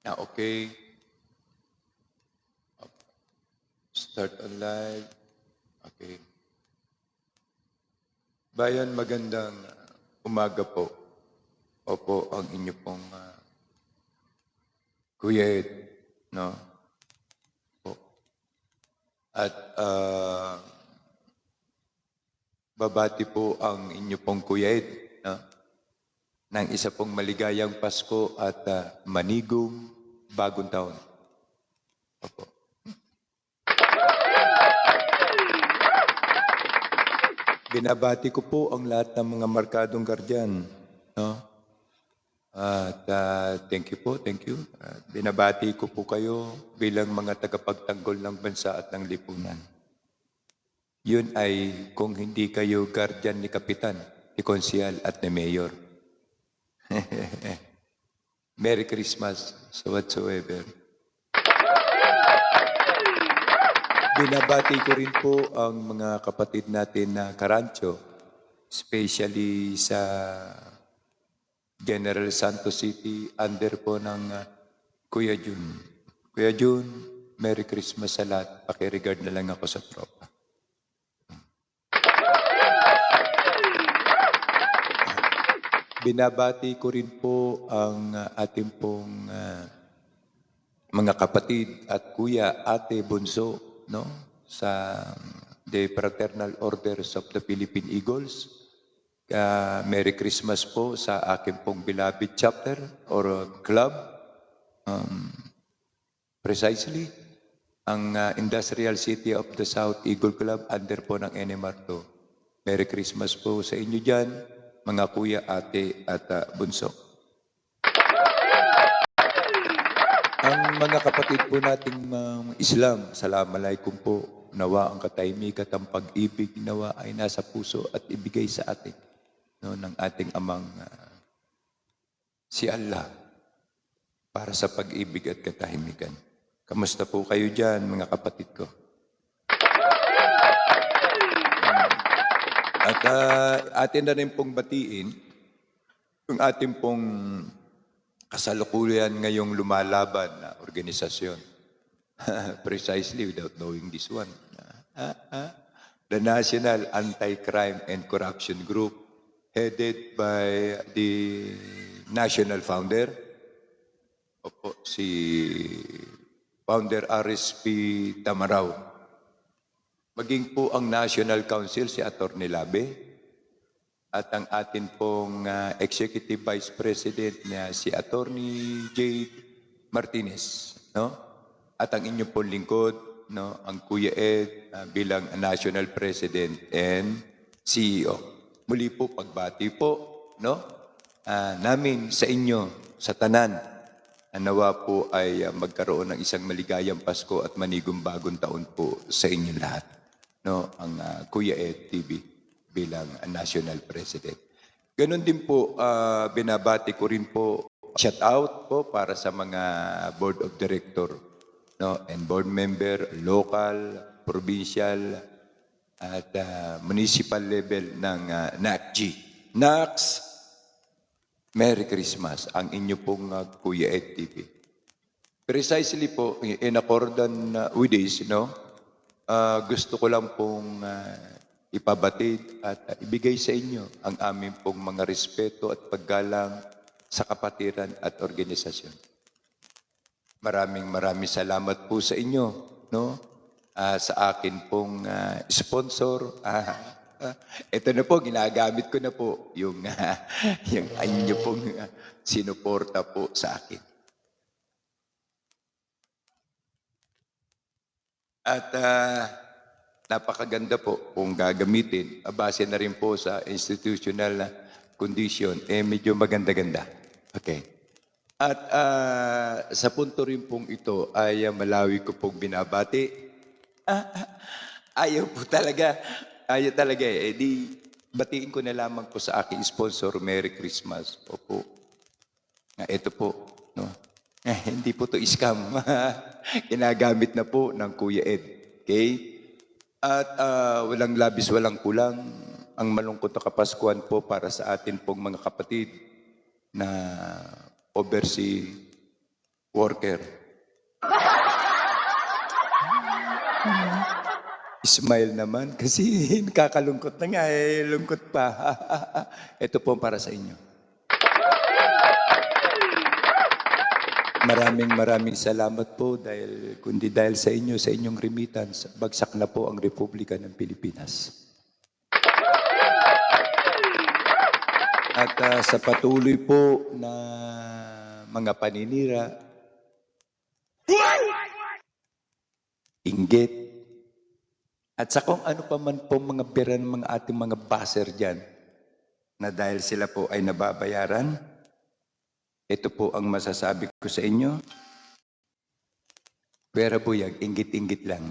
Okay. Start on live. Okay. Bayan, magandang umaga po. Opo, ang inyo pong Kuya Ed, no? Po. At babati po ang inyo pong Kuya Ed, no? Ng isa pong maligayang Pasko at manigong bagong taon. Opo. Binabati ko po ang lahat ng mga markadong guardian, no? At thank you po, thank you. Binabati ko po kayo bilang mga tagapagtanggol ng bansa at ng lipunan. Yun ay kung hindi kayo guardian ni Kapitan, ni Konsyal at ni Mayor. Merry Christmas so whatsoever. Binabati ko rin po ang mga kapatid natin na Karancho, especially sa General Santos City, under po ng Kuya Jun. Kuya Jun, Merry Christmas sa lahat. Pakiregard na lang ako sa tropa. Binabati ko rin po ang ating pong mga kapatid at kuya, ate, bunso, no? Sa the Fraternal Orders of the Philippine Eagles. Merry Christmas po sa aking pong beloved chapter or club. Precisely, ang Industrial City of the South Eagle Club under po ng NMR2. Merry Christmas po sa inyo dyan, mga kuya, ate at bunso. Ang mga kapatid po nating Islam, Assalamualaikum po. Nawa ang katahimikan at ang pag-ibig nawa ay nasa puso at ibigay sa atin, no, ng ating amang si Allah para sa pag-ibig at katahimikan. Kamusta po kayo dyan, mga kapatid ko? At atin na rin pong batiin yung ating pong kasalukuyan ngayong lumalaban na organisasyon. Precisely without knowing this one. The National Anti-Crime and Corruption Group, headed by the national founder, si Founder RSP Tamaraw. Maging po ang National Council si Atty. Labe at ang atin pong Executive Vice President na si Atty. Jade Martinez, no? At ang inyong pong lingkod, no, ang Kuya Ed bilang National President and CEO. Muli po pagbati po, no, namin sa inyo, sa tanan, nawa po ay magkaroon ng isang maligayang Pasko at manigong bagong taon po sa inyo lahat, no, ang Kuya Ed TV bilang National President. Ganon din po, binabati ko rin po, shout out po para sa mga Board of Director, no, and board member, local, provincial, at municipal level ng NACG. NACS, Merry Christmas, ang inyo pong Kuya Ed TV. Precisely po, in accordance with this, no, gusto ko lang pong ipabatid at ibigay sa inyo ang aming pong mga respeto at paggalang sa kapatiran at organisasyon. Maraming salamat po sa inyo, no? Sa akin pong sponsor. Ito na po, ginagamit ko na po yung inyo pong sinuporta po sa akin. At napakaganda po kung gagamitin. Base na rin po sa institutional condition, medyo maganda-ganda. Okay. At sa punto rin pong ito ay malawi ko pong binabati. Ayaw po talaga. Ayaw talaga eh. Di batiin ko na lamang po sa aking sponsor, Merry Christmas. Opo. Ito po. No? Hindi po to scam. Ginagamit na po ng Kuya Ed. Okay? At walang labis, walang kulang. Ang malungkot na Kapaskuhan po para sa atin pong mga kapatid na oversee worker. Smile naman kasi nakakalungkot na nga lungkot pa. Ito po para sa inyo. Maraming salamat po dahil kundi dahil sa inyo, sa inyong remittance, bagsak na po ang Republika ng Pilipinas. At sa patuloy po na mga paninira, inggit, at sa kung ano pa man po mga pera ng mga ating mga baser dyan, na dahil sila po ay nababayaran, ito po ang masasabi ko sa inyo. Pera po yan, inggit-inggit lang.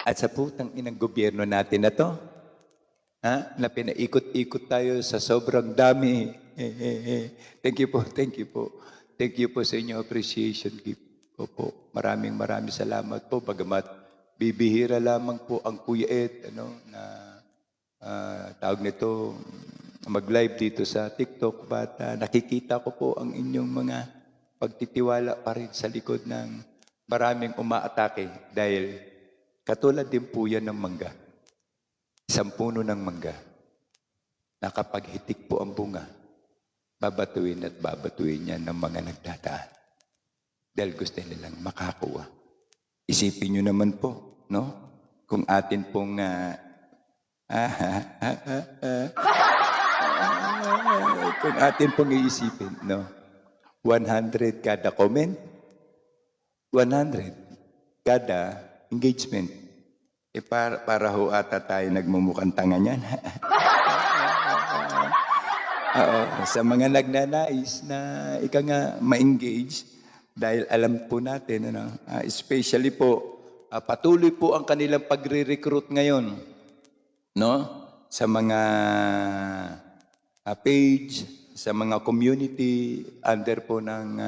At sa putang inang gobyerno natin na to, na pinaikot-ikot tayo sa sobrang dami. Thank you po, thank you po. Thank you po sa inyo appreciation gift. Opo, maraming salamat po. Bagamat bibihira lamang po ang Kuya Ed, na tawag nito, mag-live dito sa TikTok, but nakikita ko po ang inyong mga pagtitiwala pa rin sa likod ng maraming umaatake dahil katulad din po yan ng mangga. Isang puno ng mangga na kapag hitik po ang bunga, babatuin at babatuin yan ng mga nagdadaan dahil gusto nilang makakuha. Isipin nyo naman po, no? Kung atin pong kung atin pong iisipin, no? 100 kada comment, 100 kada engagement. Para ho ata tayo nagmumukhang tanga niyan. Sa mga nagnanais na ika nga ma-engage, dahil alam po natin, especially po, patuloy po ang kanilang pagre-recruit ngayon, no? Sa mga page, sa mga community, under po ng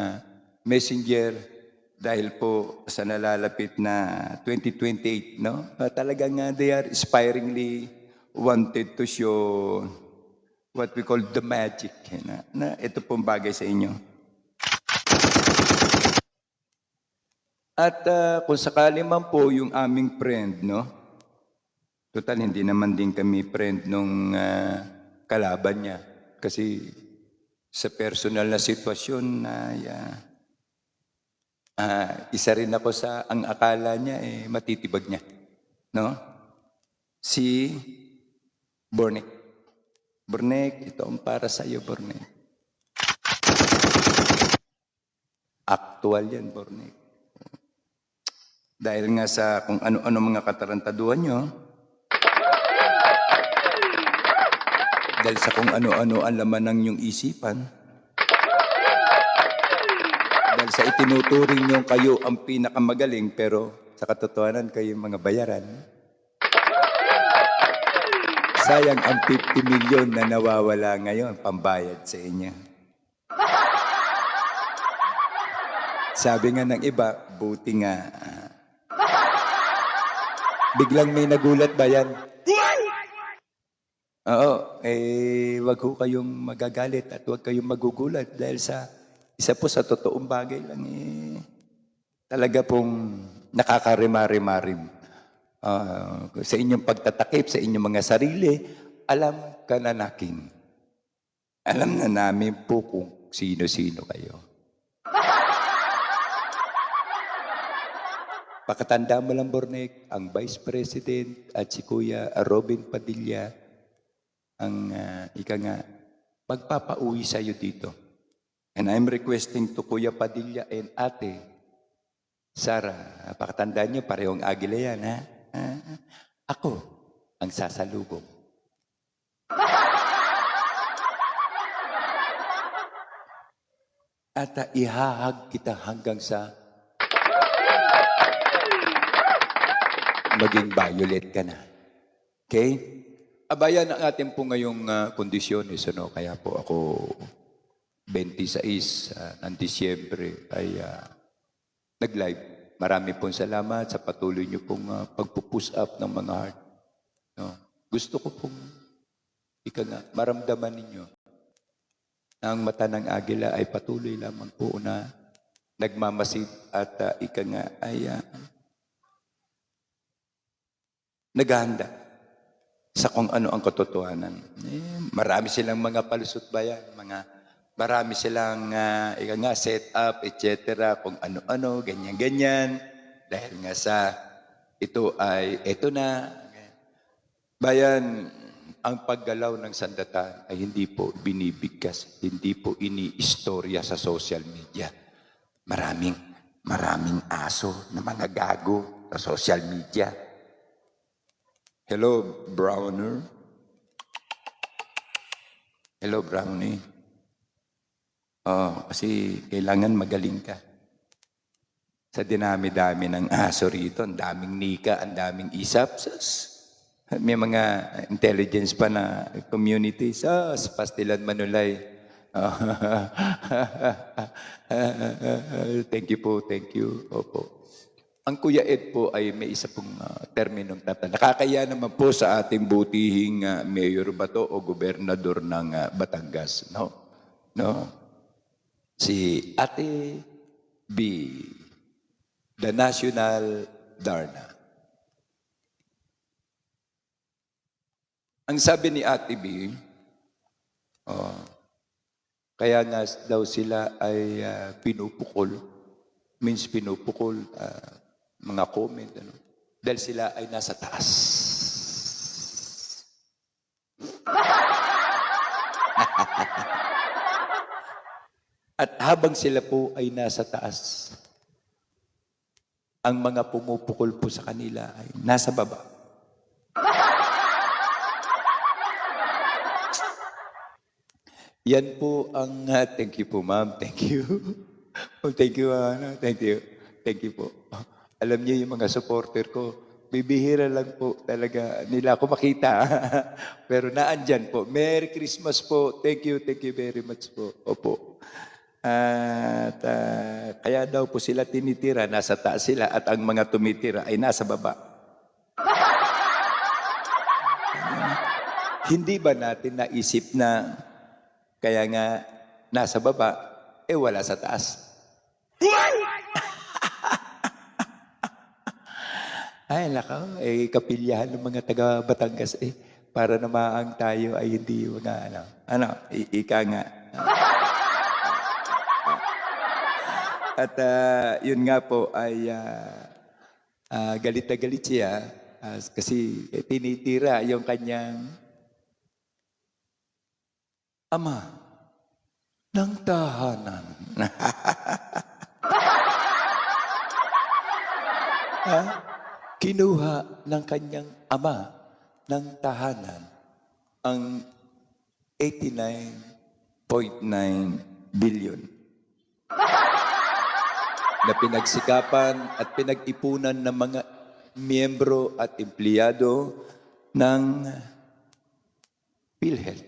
Messenger, dahil po sa nalalapit na 2028, no? Talagang they are aspiringly wanted to show what we call the magic, na ito pong bagay sa inyo. At kung sakali man po yung aming friend, no? Total, hindi naman din kami friend nung kalaban niya. Kasi sa personal na sitwasyon na isa rin ako sa ang akala niya matitibag niya. No? Si Bornek. Bornek, ito ang para sa iyo, Bornek. Actual yan, Bornek. Dahil nga sa kung ano-ano mga katarantaduhan nyo, dahil sa kung ano-ano ang laman ng inyong isipan, dahil sa itinuturing nyo kayo ang pinakamagaling, pero sa katotohanan kayo mga bayaran, sayang ang 50 million na nawawala ngayon, pambayad sa inyo. Sabi nga ng iba, buti nga, biglang may nagulat ba yan? Oo, wag ho kayong magagalit at wag kayong magugulat dahil sa isa po sa totoong bagay lang talaga pong nakakarimarimarim. Sa inyong pagtatakip, sa inyong mga sarili, alam ka na nakin. Alam na namin po kung sino-sino kayo. Pakatanda mo lang, Bornek, ang Vice President at si Kuya Robin Padilla ang magpapauwi sa iyo dito. And I'm requesting to Kuya Padilla and Ate Sara, pakatandaan niyo, parehong Agila yan, ha? Ako ang sasalubong. At ihahag kita hanggang sa maging violet ka na. Okay? Abayan ang atin po ngayong kondisyones. Kaya po ako 26 ng Disyembre ay nag-live. Marami pong salamat sa patuloy niyo pong pagpupush up ng mga heart. No? Gusto ko pong maramdaman ninyo Ang mata ng agila ay patuloy lamang po na nagmamasid at ika nga ay naghahanda sa kung ano ang katotohanan. Marami silang mga palusot bayan, marami silang ika nga set up, etc. Kung ano-ano, ganyan-ganyan. Dahil nga sa ito na. Bayan, ang paggalaw ng sandata ay hindi po binibigkas, hindi po iniistorya sa social media. Maraming aso na mga gago sa social media. Hello, Browner. Hello, Brownie. Kasi kailangan magaling ka. Sa dinami-dami ng aso rito, ang daming nika, ang daming isapsas. May mga intelligence pa na communities. Sa Pastilan Manulay. Thank you po, thank you. Opo. Ang Kuya Ed po ay may isa pong terminong nakakaya naman po sa ating butihing mayor ba to o gobernador ng Batangas. No? Si Ate B, the National Darna. Ang sabi ni Ate B, kaya nga daw sila ay pinupukol, mga comment, dahil sila ay nasa taas. At habang sila po ay nasa taas, ang mga pumupukol po sa kanila ay nasa baba. Yan po ang, thank you po ma'am, thank you. Thank you, thank you po. Alam niyo yung mga supporter ko, bibihira lang po talaga nila ako makita. Pero naandyan po. Merry Christmas po. Thank you very much po. Opo. At kaya daw po sila tinitira, nasa taas sila at ang mga tumitira ay nasa baba. Hindi ba natin naisip na kaya nga nasa baba, wala sa taas? Ay, nakaw, kapilyahan ng mga taga Batangas para na maang tayo ay hindi mga ika nga. At yun nga po ay galit na galit siya kasi tinitira yung kanyang ama ng tahanan. Kinuha ng kanyang ama ng tahanan ang 89.9 billion na pinagsikapan at pinag-ipunan ng mga miyembro at empleyado ng PhilHealth.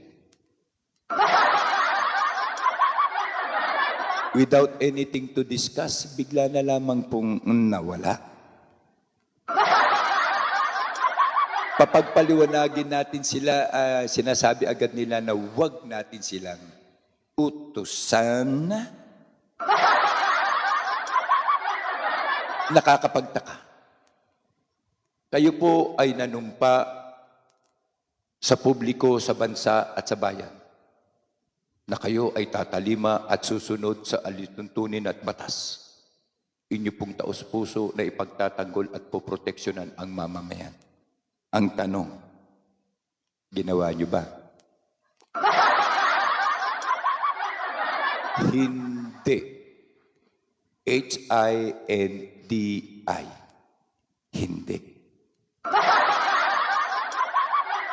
Without anything to discuss, bigla na lamang pong nawala. Papagpaliwanagin natin sila, sinasabi agad nila na huwag natin silang utusan. Nakakapagtaka. Kayo po ay nanumpa sa publiko, sa bansa at sa bayan na kayo ay tatalima at susunod sa alituntunin at batas. Inyo pong taos-puso na ipagtatanggol at poproteksyonan ang mamamayan. Ang tanong, ginawa nyo ba? Hindi. H-I-N-D-I. Hindi.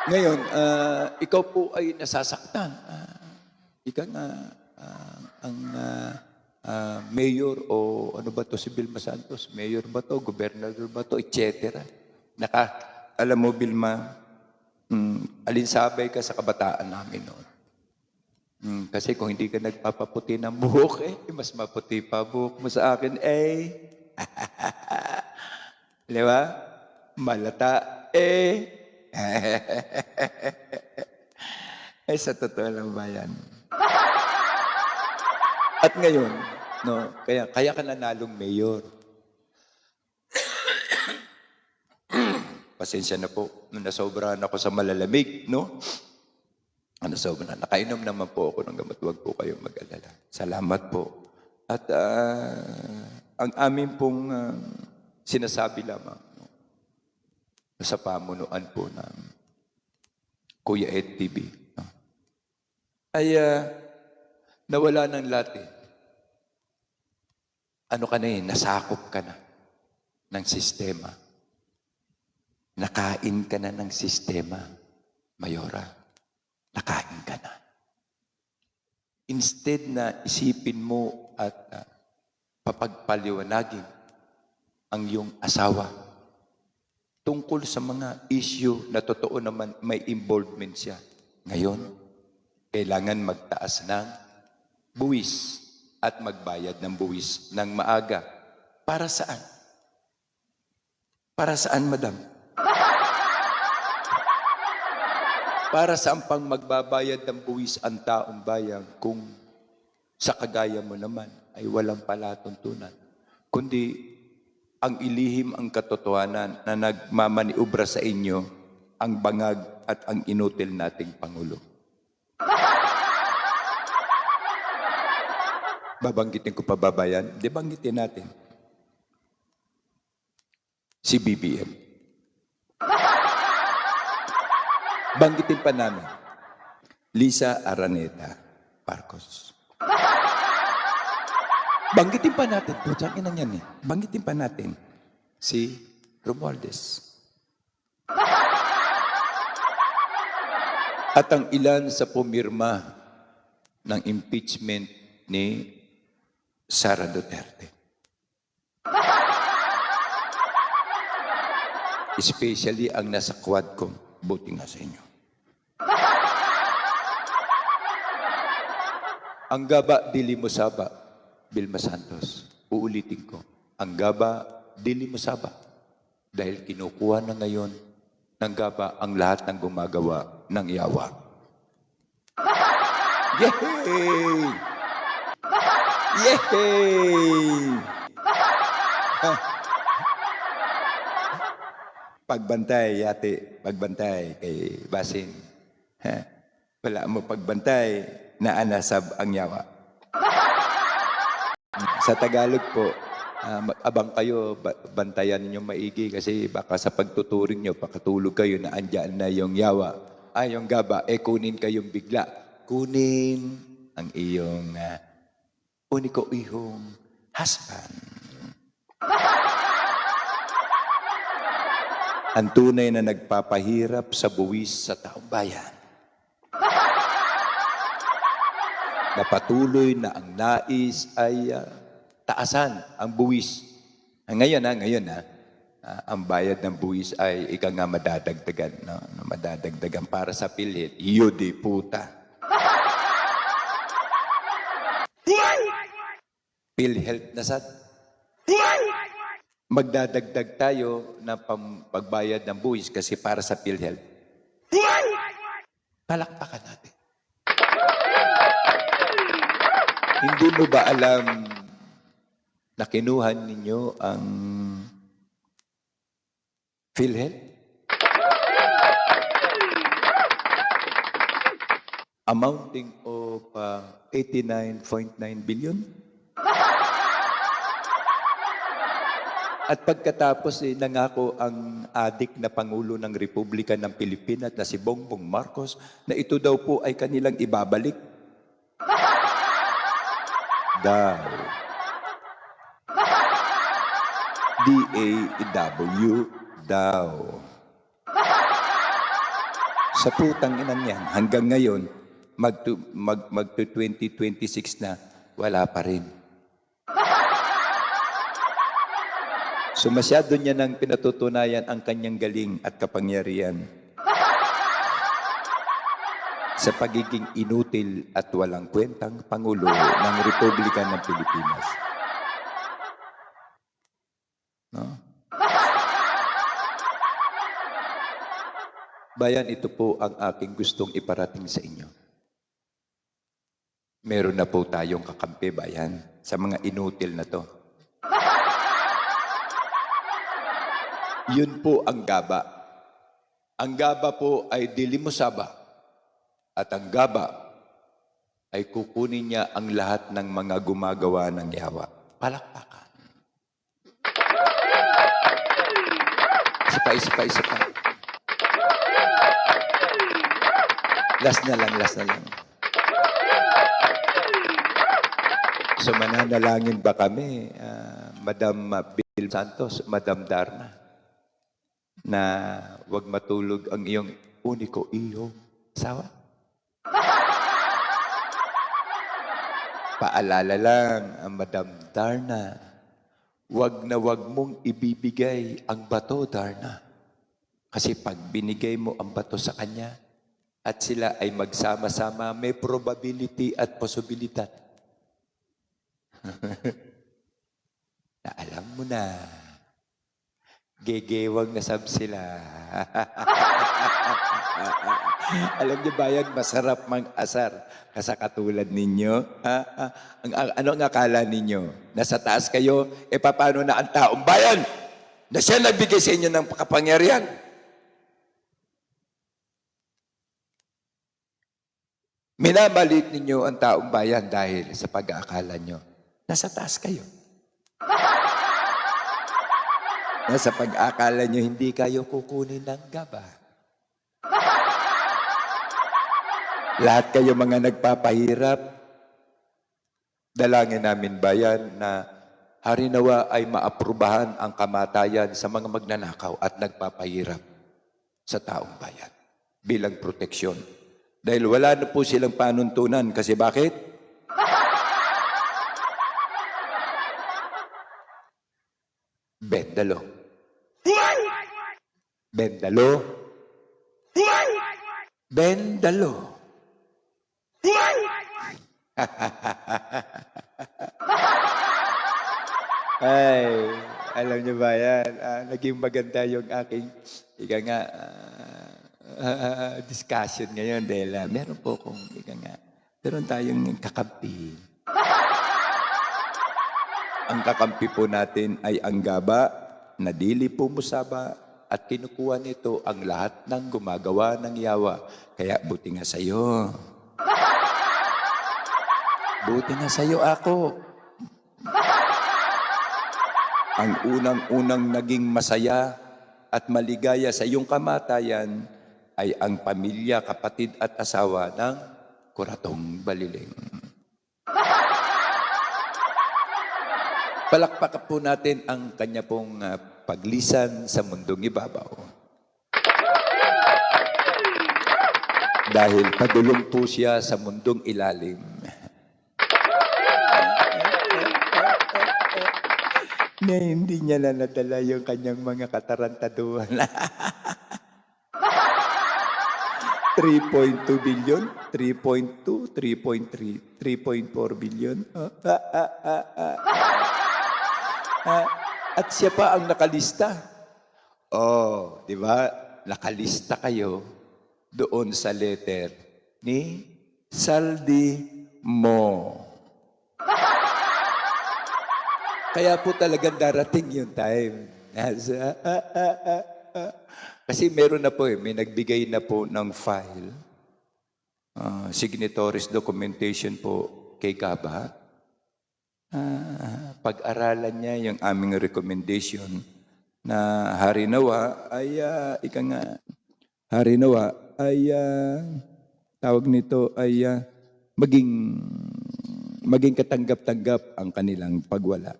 Ngayon, ikaw po ay nasasaktan. Ika nga, ang mayor o ano ba to, si Vilma Santos, mayor ba to, gobernador ba to, etc. Alam mo, Vilma, alinsabay ka sa kabataan namin noon. Kasi kung hindi ka nagpapaputi ng buhok, mas maputi pa buhok mo sa akin, Di ba? Malata, sa totoo lang ba yan? At ngayon, no, kaya ka nanalong mayor. Pasensya na po, nung nasobrahan ako sa malalamig, no? Nasobrahan. Nakainom naman po ako ng gamot. Huwag po kayong mag-alala. Salamat po. At ang amin pong sinasabi lamang, no, sa pamunuan po ng Kuya Ed TV, no, ay nawala ng lahat eh. Ano ka na eh, nasakop ka na ng sistema. Nakain ka na ng sistema, Mayora. Nakain ka na. Instead na isipin mo at papagpaliwanagin ang iyong asawa tungkol sa mga issue na totoo naman may involvement siya. Ngayon, kailangan magtaas ng buwis at magbayad ng buwis ng maaga. Para saan? Para saan, madam? Para saan pang magbabayad ng buwis ang taong bayan kung sa kagaya mo naman ay walang palatuntunan, kundi ang ilihim ang katotohanan na nagmamaniubra sa inyo ang bangag at ang inutil nating Pangulo. Babanggitin ko pa ba yan? Di banggitin natin. Si BBM. Banggitin pa namin. Lisa Araneta Marcos. Banggitin pa natin. Putang ina yan eh. Banggitin pa natin. Si Romualdez. At ang ilan sa pumirma ng impeachment ni Sara Duterte. Especially ang nasa Quadcom. Buti nga sa inyo. Ang gaba, dili mo saba, Vilma Santos. Uulitin ko. Ang gaba, dili mo saba. Dahil kinukuha na ngayon ng gaba ang lahat ng gumagawa ng yawa. Yay! Yay! Pagbantay, yate, pagbantay kay Basin. Wala mo pagbantay na anasab ang yawa. Sa Tagalog po, abang kayo, bantayan ninyo maigi kasi baka sa pagtuturing nyo, pakatulog kayo na andyan na yung yawa. Yung gaba, kunin kayong bigla. Kunin ang iyong uniko ihong husband. Ang tunay na nagpapahirap sa buwis sa taong bayan. Na patuloy na ang nais ay taasan ang buwis. Ngayon ang bayad ng buwis ay ika nga madadagdagan. No? Madadagdagan para sa PhilHealth. Yudi puta. PhilHealth na sad. Magdadagdag tayo na pagbayad ng buwis kasi para sa PhilHealth. Palakpakan natin. Hindi mo ba alam na kinuhan ninyo ang PhilHealth? Amounting of 89.9 billion? At pagkatapos nangako ang adik na Pangulo ng Republika ng Pilipinas na si Bongbong Marcos na ito daw po ay kanilang ibabalik. Daw. D-A-W daw. Sa putang inan yan, hanggang ngayon, mag-2026 na, wala pa rin. So masyado niya nang pinatutunayan ang kanyang galing at kapangyarihan sa pagiging inutil at walang kwentang Pangulo ng Republika ng Pilipinas. No? Bayan, ito po ang aking gustong iparating sa inyo. meron na po tayong kakampi bayan sa mga inutil na to. Yun po ang GABA. Ang GABA po ay dilimusaba. At ang GABA ay kukunin niya ang lahat ng mga gumagawa ng yawa. Palakpakan. Isa pa. Last na lang. So mananalangin ba kami, Madam Bill Santos, Madam Darna, na wag matulog ang iyong uniko iyo, asawa? Paalala lang, Madam Darna, wag na wag mong ibibigay ang bato, Darna. Kasi pag binigay mo ang bato sa kanya at sila ay magsama-sama, may probability at posibilidad na alam mo na, gegewang nasab sila. Alam niyo ba yan, masarap mang-asar sa katulad ninyo? Ano ang akala ninyo? Nasa taas kayo, paano na ang taong bayan na siya nagbigay sa inyo ng kapangyarihan? Minamalit ninyo ang taong bayan dahil sa pag-aakala nyo. Nasa taas kayo. Nasa pag-aakala nyo, hindi kayo kukunin ng GABA. Lahat kayo mga nagpapahirap, dalangin namin bayan na harinawa ay maaprubahan ang kamatayan sa mga magnanakaw at nagpapahirap sa taong bayan bilang proteksyon. Dahil wala na po silang panuntunan. Kasi bakit? Bendalo. Ay, alam niyo ba yan? Naging maganda yung aking, discussion ngayon dahil meron po kung, meron tayong kakampi. Ang kakampi po natin ay ang GABA na dili po musaba at kinukuha nito ang lahat ng gumagawa ng yawa. Kaya buti nga sa'yo. Buti nga sa'yo ako. Ang unang-unang naging masaya at maligaya sa iyong kamatayan ay ang pamilya, kapatid at asawa ng Kuratong Baliling. Palakpakan po natin ang kanya pong paglisan sa mundong ibabaw. Dahil padulong po siya sa mundong ilalim. Na hindi niya na nadala yung kanyang mga katarantaduhan. 3.2 billion, 3.2, 3.3, 3.4 billion. At siya pa ang nakalista. Oh, di ba? Nakalista kayo doon sa letter ni Saldi Mo. Kaya po talagang darating yung time. Kasi meron na po may nagbigay na po ng file, signatories documentation po kay GABA. Pag-aralan niya yung aming recommendation na harinawa ay, harinawa ay, tawag nito ay maging katanggap-tanggap ang kanilang pagwala.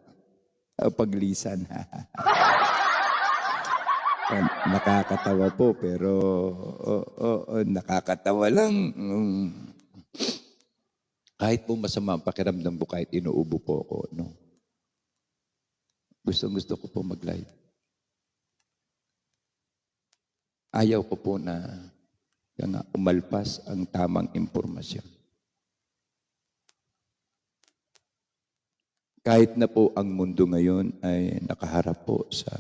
Paglisan. Nakakatawa po, pero nakakatawa lang. Kahit po masama ang pakiramdam po, kahit inuubo po ako, no? Gusto ko po mag-live. Ayaw ko po na umalpas ang tamang impormasyon. Kahit na po ang mundo ngayon ay nakaharap po sa,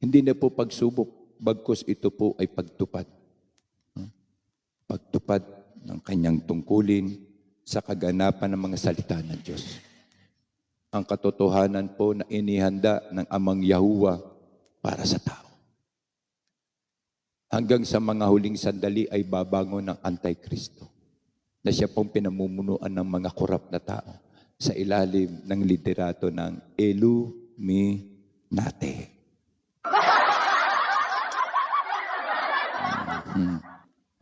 hindi na po pagsubok, bagkus ito po ay pagtupad. Pagtupad ng kanyang tungkulin sa kaganapan ng mga salita ng Diyos. Ang katotohanan po na inihanda ng Amang Yahuwah para sa tao. Hanggang sa mga huling sandali ay babangon ng Antikristo na siya pong pinamumunuan ng mga korap na tao sa ilalim ng liderato ng Illuminati.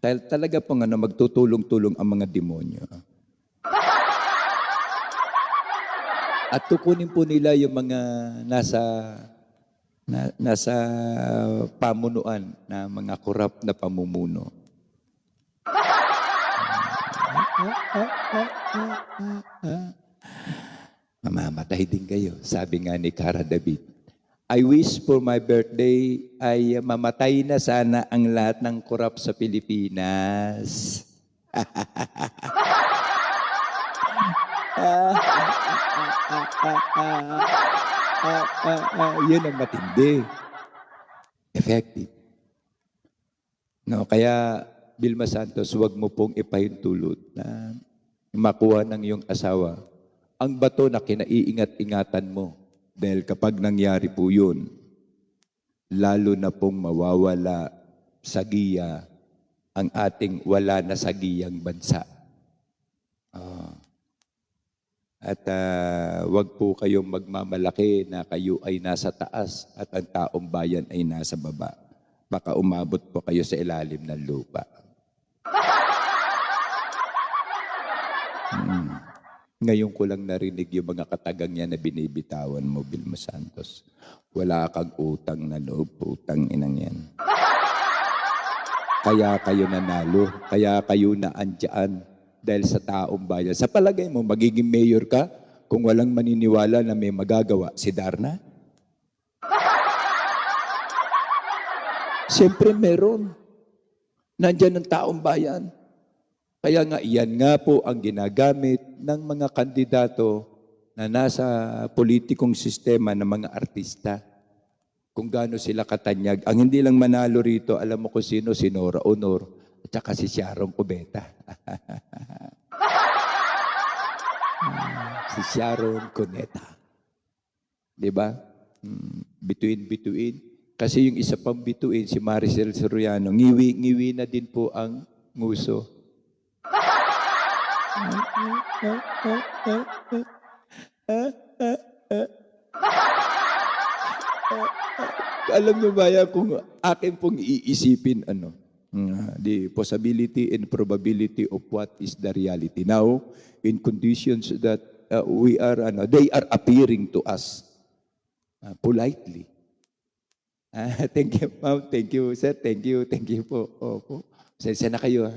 Dahil talaga pong magtutulong-tulong ang mga demonyo. At tukunin po nila yung mga nasa pamunuan na mga korap na pamumuno. Mamamatay din kayo, sabi nga ni Cara David. I wish for my birthday ay mamatay na sana ang lahat ng korap sa Pilipinas. Yun ang matindi. Effective. No, kaya Vilma Santos, huwag mo pong ipahintulot na makuha ng iyong asawa ang bato na kinaiingat-ingatan mo. Dahil kapag nangyari po yun, lalo na pong mawawala sa giya ang ating wala na sa giyang bansa. At wag po kayong magmamalaki na kayo ay nasa taas at ang taong bayan ay nasa baba. Baka umabot po kayo sa ilalim ng lupa. Ngayon ko lang narinig yung mga katagang yan na binibitawan mo, Vilma Santos. Wala kang utang na loob, utang inang yan. Kaya kayo nanalo, kaya kayo naandyan dahil sa taong bayan. Sa palagay mo, magiging mayor ka kung walang maniniwala na may magagawa si Darna? Siyempre meron. Nandyan ang taong bayan. Kaya nga, iyan nga po ang ginagamit ng mga kandidato na nasa politikong sistema ng mga artista. Kung gaano sila katanyag. Ang hindi lang manalo rito, alam mo kung sino, si Nora Honor at saka si Sharon Cubeta. Si Sharon Cuneta. Diba? Bituin. Kasi yung isa pang bituin, si Maricel Soriano, ngiwi na din po ang nguso. Alam niyo ba yan kung akin pong iisipin the possibility and probability of what is the reality now in conditions that they are appearing to us politely. Thank you, ma'am. Thank you, sir. Thank you po. Opo. Sensya na kayo.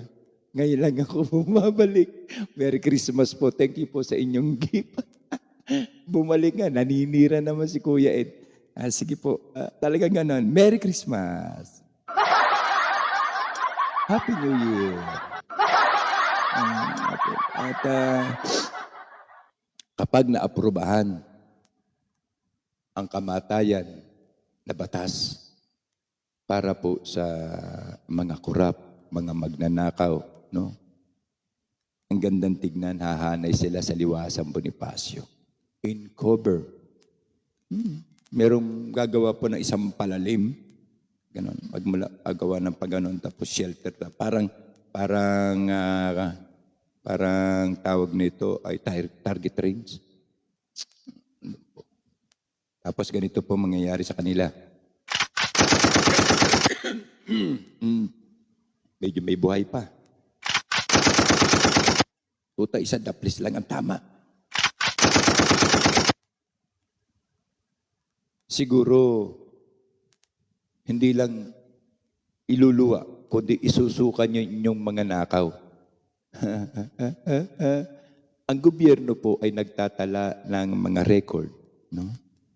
Ngayon lang ako bumabalik. Merry Christmas po. Thank you po sa inyong gift. Bumalik nga. Naninira naman si Kuya Ed. Sige po. Talagang ganon. Merry Christmas. Happy New Year. At kapag naaprubahan ang kamatayan na batas para po sa mga kurap, mga magnanakaw, no? Ang gandang tignan, hahanay sila sa liwasang Bonifacio. In cover. Merong gagawa po ng isang palalim. Ganon. Magawa ng pagganon, tapos shelter. Parang tawag nito ay target range. Tapos ganito po mangyayari sa kanila. Medyo may buhay pa. Tuta, isa daplis lang ang tama. Siguro, hindi lang iluluwa, kundi isusukan nyo inyong mga nakaw. Ang gobyerno po ay nagtatala ng mga record, no?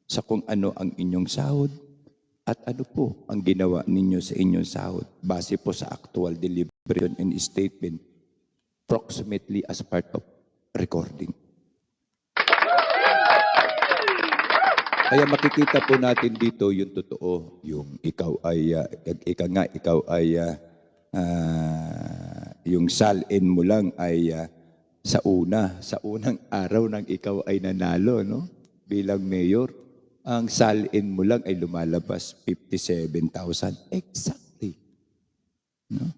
Sa kung ano ang inyong sahod at ano po ang ginawa ninyo sa inyong sahod base po sa actual delivery and statement approximately as part of recording. Kaya makikita po natin dito yung totoo, yung ikaw ay yung salin mo lang ay sa unang araw nang ikaw ay nanalo, no? Bilang mayor, ang salin mo lang ay lumalabas 57,000. Exactly. No?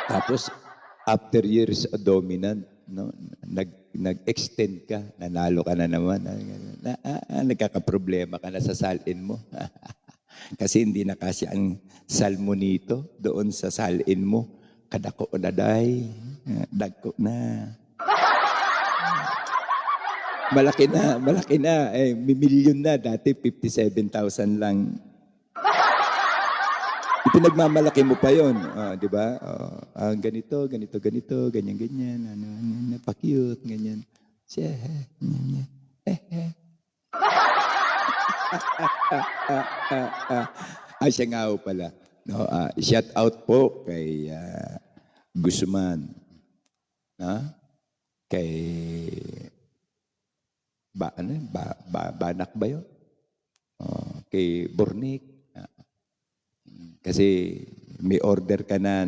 Tapos, after years dominant, no? Nag-extend ka, nanalo ka na naman. Nagkakaproblema ka na sa salin mo. Kasi hindi na kasi ang salmonito doon sa salin mo. Kadako na day, dagko na. Malaki na. Milyon na. Dati 57,000 lang. Ipinagmamalaki mo pa yon, di ba? Ganito, ganyan. Pa-cute, ganyan. Siya nga ho pala. No, shout out po kay Guzman. Kay Banak ba yun? Kay Bornik. Kasi may order ka na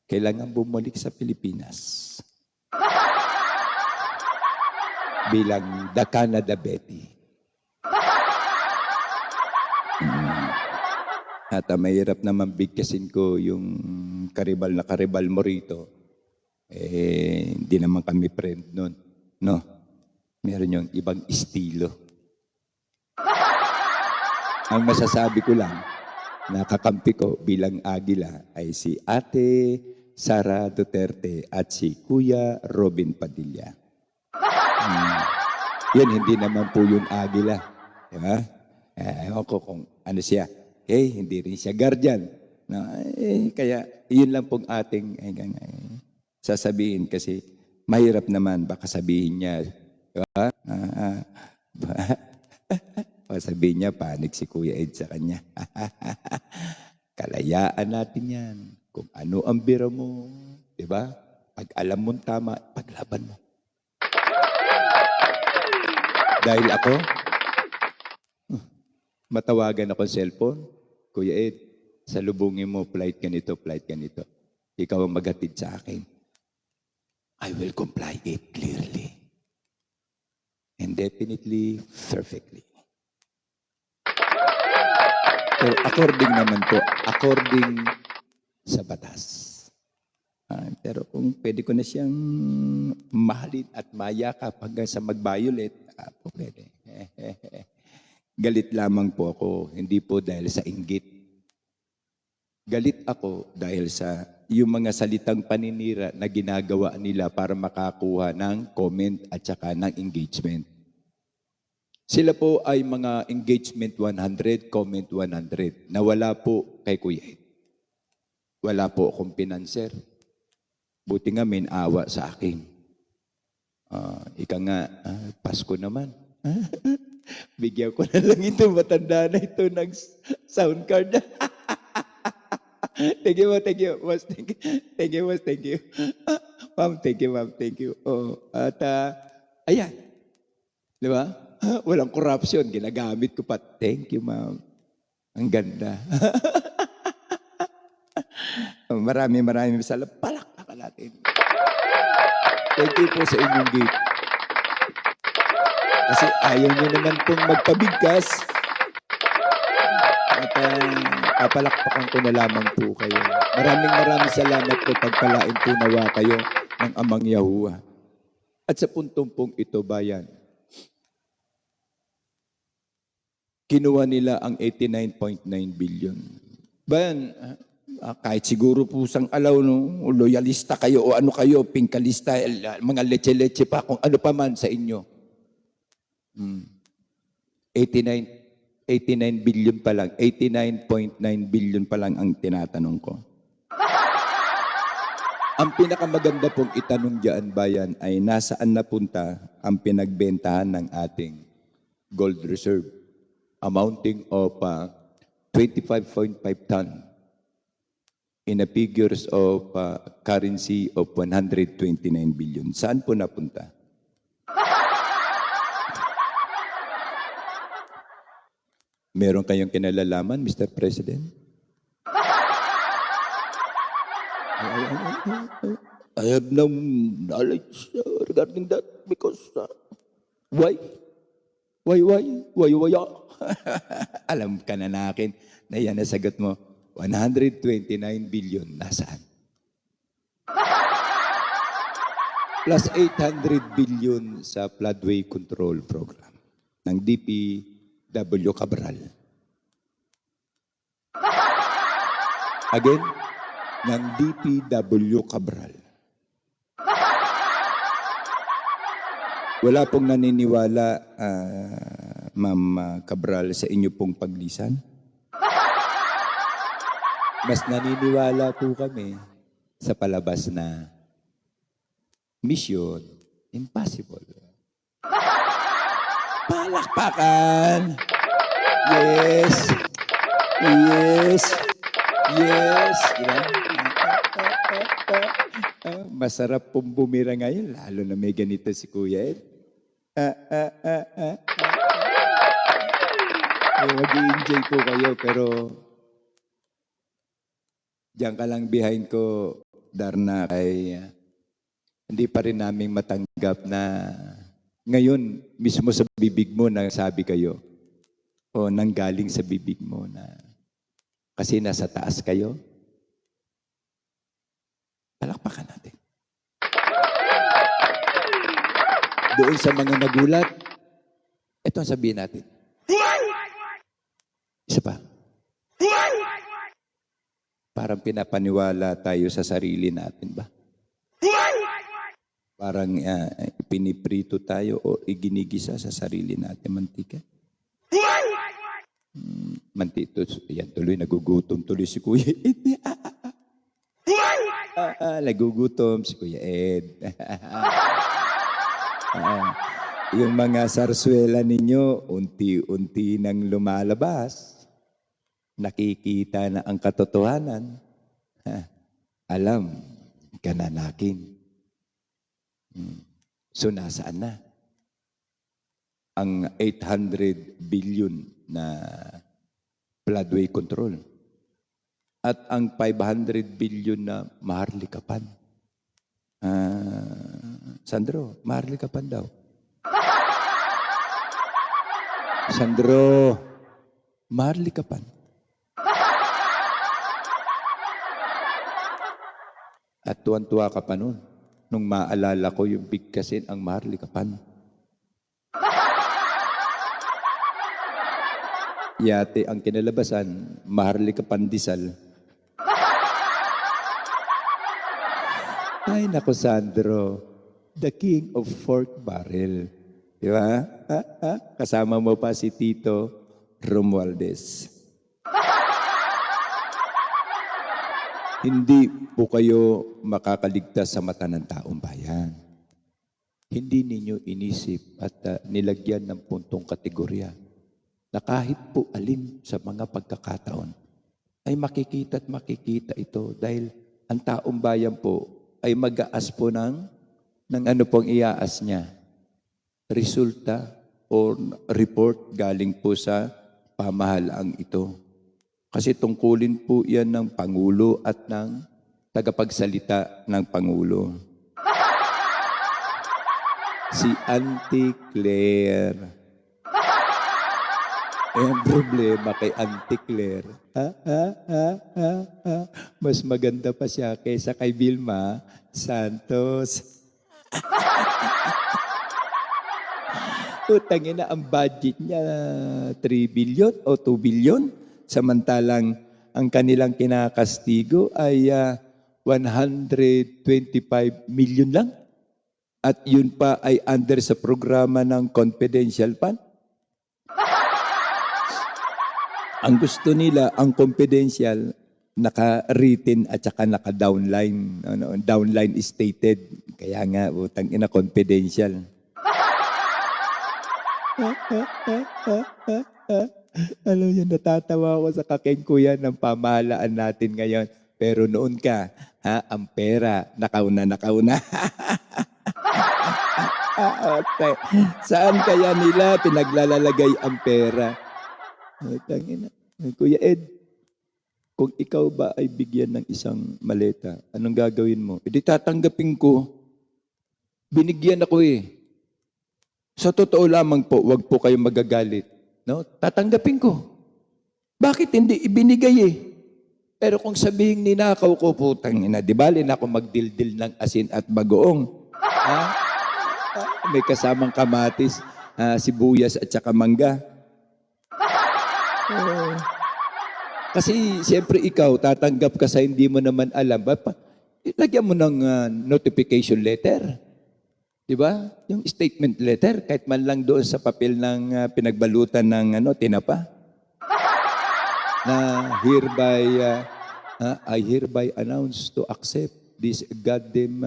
kailangan bumalik sa Pilipinas. Bilang the Canada Betty. At mahirap naman bigkasin ko yung karibal na karibal mo rito. Hindi naman kami friend nun. No? Meron yung ibang estilo. Ang masasabi ko lang, nakakampi ko bilang agila ay si Ate Sara Duterte at si Kuya Robin Padilla. Yan, hindi naman po yung agila. Diba? Ewan ko kung ano siya. Hindi rin siya guardian. No? Kaya yun lang pong ating sasabihin kasi mahirap naman baka sabihin niya. Diba? Sabihin niya, panig si Kuya Ed sa kanya. Kalayaan natin yan. Kung ano ang biro mo, di ba? Pag alam mong tama, paglaban mo. Dahil ako, matawagan ako sa cellphone, Kuya Ed, salubungin mo, flight ganito. Ikaw ang maghatid sa akin. I will comply it clearly. And definitely, perfectly. Pero according naman po, according sa batas. Pero kung pwede ko na siyang mahalin at mayakap hanggang sa mag-violet, po pwede. Galit lamang po ako, hindi po dahil sa inggit. Galit ako dahil sa yung mga salitang paninira na ginagawa nila para makakuha ng comment at saka ng engagement. Sila po ay mga engagement 100, comment 100, na wala po kay Kuya Ed. Wala po akong pinanser. Buti nga may awa sa akin. Ika nga, Pasko naman. Bigyan ko na lang ito, matanda na ito ng sound card. Thank you, boss. Thank you. Ma'am, thank you. At ayan. Di ba? Walang corruption. Ginagamit ko pa. Thank you, ma'am. Ang ganda. Maraming salamat. Palakpakan natin. Thank you po sa inyong gift. Kasi ayaw nyo naman pong magpabigkas. At papalakpakan ko na lamang po kayo. Maraming salamat po pagpalain po nawa kayo ng Amang Yahuwah. At sa puntong pong ito, bayan, kinuha nila ang 89.9 billion. Bayan, kahit siguro pusang alaw, no, loyalista kayo o ano kayo, pingkalista, mga leche-leche pa, kung ano pa man sa inyo. 89 billion pa lang, 89.9 billion pa lang ang tinatanong ko. Ang pinakamaganda pong itanong diyan, bayan, ay nasaan napunta ang pinagbentahan ng ating gold reserve, amounting of 25.5 ton in a figures of currency of 129 billion. Saan po napunta? Meron kayong kinalalaman, Mr. President? I have no knowledge regarding that because why? Why? Alam ka na nakin na yan ang sagot mo. 129 billion, nasaan? Plus 800 billion sa floodway control program ng DPW Cabral. Again, ng DPW Cabral. Wala pong naniniwala, Ma'am Cabral, sa inyo pong paglisan? Mas naniniwala po kami sa palabas na Mission Impossible. Palakpakan! Yes! Yes! Yes! Masarap pong bumira ngayon, lalo na may ganito si Kuya Ed. Mag-i-enjoy po kayo, pero diyan ka lang behind ko, Darna, ay hindi pa rin namin matanggap na ngayon mismo sa bibig mo na sabi kayo o nanggaling sa bibig mo na kasi nasa taas kayo. Palakpakan natin. Doon sa mga nagulat, ito ang sabihin natin. Isa pa. Parang pinapaniwala tayo sa sarili natin ba? Parang piniprito tayo o iginigisa sa sarili natin mantika. Mantito, yan tuloy, nagugutom tuloy si Kuya Ed. Nagugutom si Kuya Ed. Yung mga sarswela ninyo, unti-unti nang lumalabas. Nakikita na ang katotohanan. Alam ka na nakin. So nasaan na? Ang 800 billion na floodway control. At ang 500 billion na maharlikapan. Sandro, maharlikapan daw. Sandro, maharlikapan. At tuwan-tuwa ka pa nun, nung maalala ko yung bigkasin ang maharlikapan. Yate ang kinalabasan, maharlikapan disal. Ay, nako Sandro, the king of pork barrel. Di ba? Kasama mo pa si Tito Romualdez. Hindi po kayo makakaligtas sa mata ng taong bayan. Hindi ninyo inisip at nilagyan ng puntong kategorya na kahit po alin sa mga pagkakataon ay makikita at makikita ito dahil ang taong bayan po ay mag-aas po ng ano pong iaas niya. Resulta o report galing po sa pamahalaang ito. Kasi tungkulin po yan ng Pangulo at ng tagapagsalita ng Pangulo. Si Auntie Claire. Ang problema kay Auntie Claire. Mas maganda pa siya kaysa kay Vilma Santos. Utangin na ang budget niya 3 billion o 2 billion. Samantalang ang kanilang kinakastigo ay 125 million lang. At yun pa ay under sa programa ng confidential fund. Ang gusto nila, ang confidential, naka-written at saka naka-downline. Downline is stated. Kaya nga, utang ina, confidential. Alam niyo, natatawa ako sa kakengkuyan ng pamahalaan natin ngayon. Pero noon ka, ang pera, nakauna. Saan kaya nila pinaglalalagay ang pera? Tangina, Kuya Ed, Kung ikaw ba ay bigyan ng isang maleta, anong gagawin mo? Hindi tatanggapin ko. Binigyan ako eh. Sa totoo lamang po, wag po kayong magagalit. No? Tatanggapin ko. Bakit hindi ibinigay eh? Pero kung sabihin ninakaw ko, putang ina, di bali na ako magdildil ng asin at bagoong. Ha? May kasamang kamatis, sibuyas at saka mangga. Kasi siyempre ikaw, tatanggap ka sa hindi mo naman alam. Lagyan mo ng notification letter. Di ba? Yung statement letter, kahit man lang doon sa papel ng pinagbalutan ng tinapa. Na I hereby announce to accept this goddamn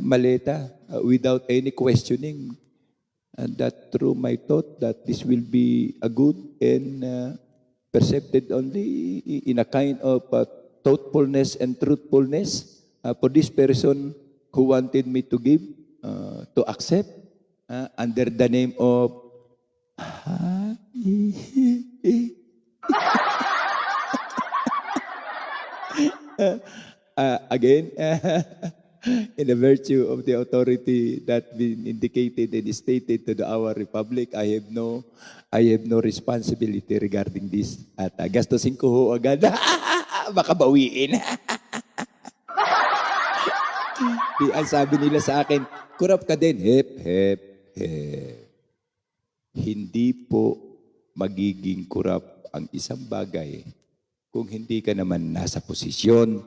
maleta without any questioning. And that through my thought that this will be a good and perceived only in a kind of thoughtfulness and truthfulness for this person who wanted me to give, to accept under the name of again, in the virtue of the authority that been indicated and stated to our republic, I have no responsibility regarding this. At gastusin ko ho agad. Baka bawiin. Ang sabi nila sa akin, kurap ka din. Hep, hep, hep. Hindi po magiging kurap ang isang bagay kung hindi ka naman nasa posisyon.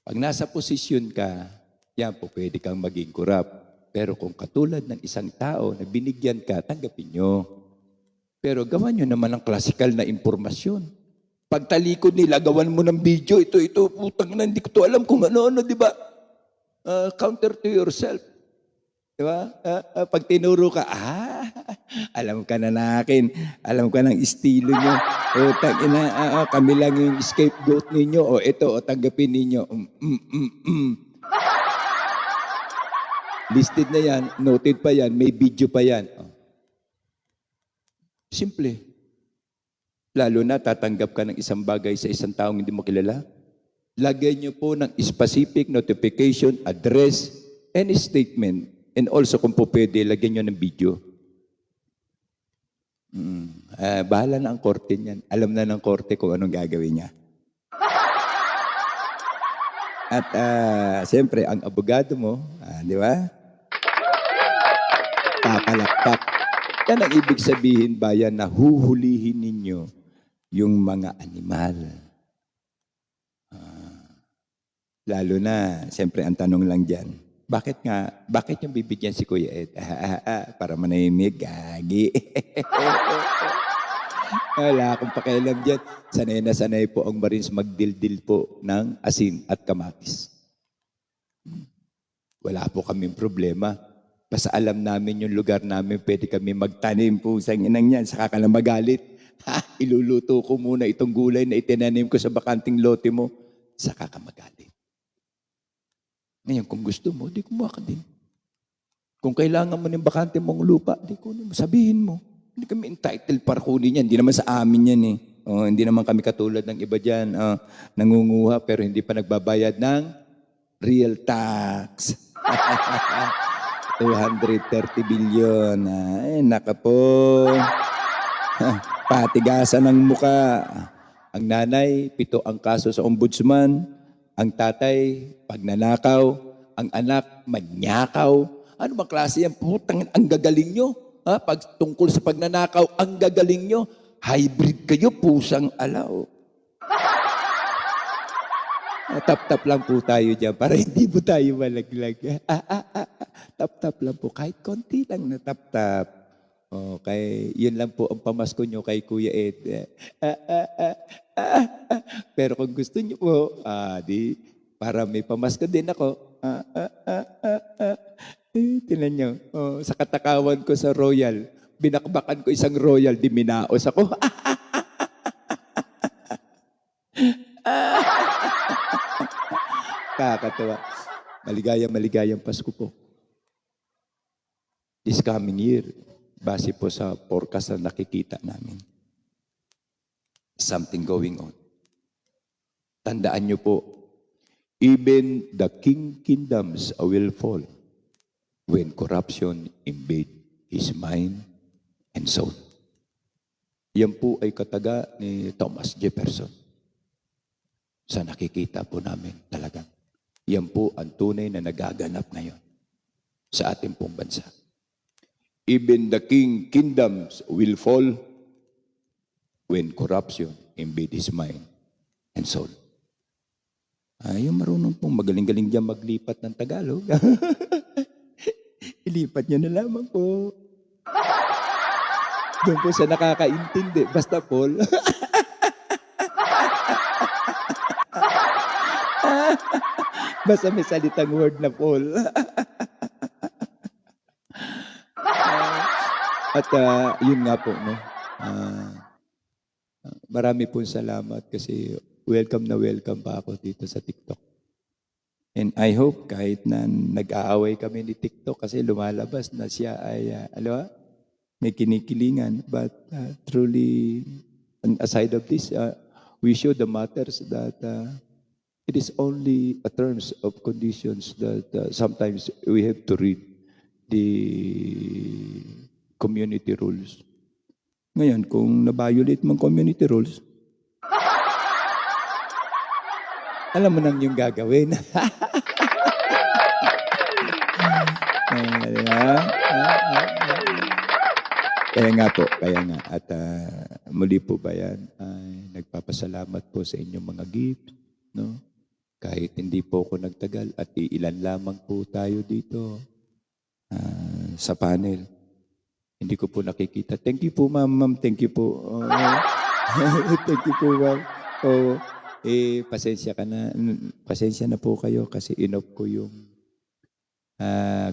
Pag nasa posisyon ka, yan po pwede kang maging kurap. Pero kung katulad ng isang tao na binigyan ka, tanggapin nyo. Pero gawan nyo naman ang klasikal na impormasyon. Pagtalikod nila, gawan mo ng video, ito, putang na, hindi ko to alam kung ano, di ba? Counter to yourself. Di ba? Pag tinuro ka, alam ka na na akin. Alam ka ng estilo nyo. Kami lang yung scapegoat ninyo. O ito, tanggapin ninyo. Listed na yan, noted pa yan, may video pa yan. Simple. Lalo na tatanggap ka ng isang bagay sa isang taong hindi mo kilala. Lagyan nyo po ng specific notification, address, and statement. And also kung po pwede, lagyan nyo ng video. Bahala na ang korte niyan. Alam na ng korte kung anong gagawin niya. At siyempre, ang abogado mo, di ba? Papalakpak. Yan ang ibig sabihin, bayan, na huhulihin ninyo yung mga animal. Lalo na, siyempre, ang tanong lang dyan, bakit yung bibigyan si Kuya Ed? Para manahimik, gagi. Wala akong pakialam dyan. Sanay na sanay po ang Marines magdildil po ng asin at kamatis. Wala po kaming problema. Basta alam namin yung lugar namin, pwede kami magtanim po sa inang yan. Saka ka na magalit. Iluluto ko muna itong gulay na itinanim ko sa bakanting lote mo. Saka ka magalit. Ngayon, kung gusto mo, di kumuha ka din. Kung kailangan mo ng bakante mong lupa, di kunin mo. Sabihin mo. Hindi kami entitled para kunin yan. Hindi naman sa amin yan eh. Hindi naman kami katulad ng iba dyan. Nangunguha pero hindi pa nagbabayad ng real tax. 230 billion. Ay, naka po. Patigasan ng muka. Ang nanay, 7 ang kaso sa ombudsman. Ang tatay, pagnanakaw. Ang anak, manyakaw. Ano bang klase yan? Putang, ang gagaling nyo. Pag tungkol sa pagnanakaw, ang gagaling nyo. Hybrid kayo, pusang alaw. Tap-tap lang po tayo dyan para hindi po tayo malaglag. Tap-tap lang po. Kahit konti lang na tap-tap. Okay, yun lang po ang pamasko nyo kay Kuya Ed. Pero kung gusto nyo po, para may pamasko din ako. Tinan nyo, sa katakawan ko sa Royal, binakbakan ko isang Royal, di minaos ako. Kakatawa. Maligayang Pasko po. This coming year, base po sa forecast na nakikita namin, something going on. Tandaan niyo po, even the kingdoms will fall when corruption invade his mind and soul. Yan po ay kataga ni Thomas Jefferson. Sa nakikita po namin talagang. Yan po ang tunay na nagaganap ngayon sa ating pong bansa. Even the kingdoms will fall when corruption invade his mind and soul. Yung marunong pong magaling-galing dyan maglipat ng Tagalog. Ilipat niyo na lamang po. Doon po sa nakakaintindi. Basta Paul. Basta may salitang word na Paul. At yun nga po, no? Marami pong salamat kasi welcome na welcome pa ako dito sa TikTok. And I hope kahit na nag-aaway kami ni TikTok kasi lumalabas na siya ay, may kinikilingan. But truly, aside of this, we show the matters that it is only a terms of conditions that sometimes we have to read the community rules. Ngayon, kung na-violate mong community rules, alam mo nang yung gagawin. Kaya nga po, kaya nga. At muli po ba yan, nagpapasalamat po sa inyong mga gifts, no? Kahit hindi po ako nagtagal at ilan lamang po tayo dito sa panel. Hindi ko po nakikita. Thank you po, ma'am. Thank you po. Thank you po, ma'am. Pasensya ka na. Pasensya na po kayo kasi in-off ko yung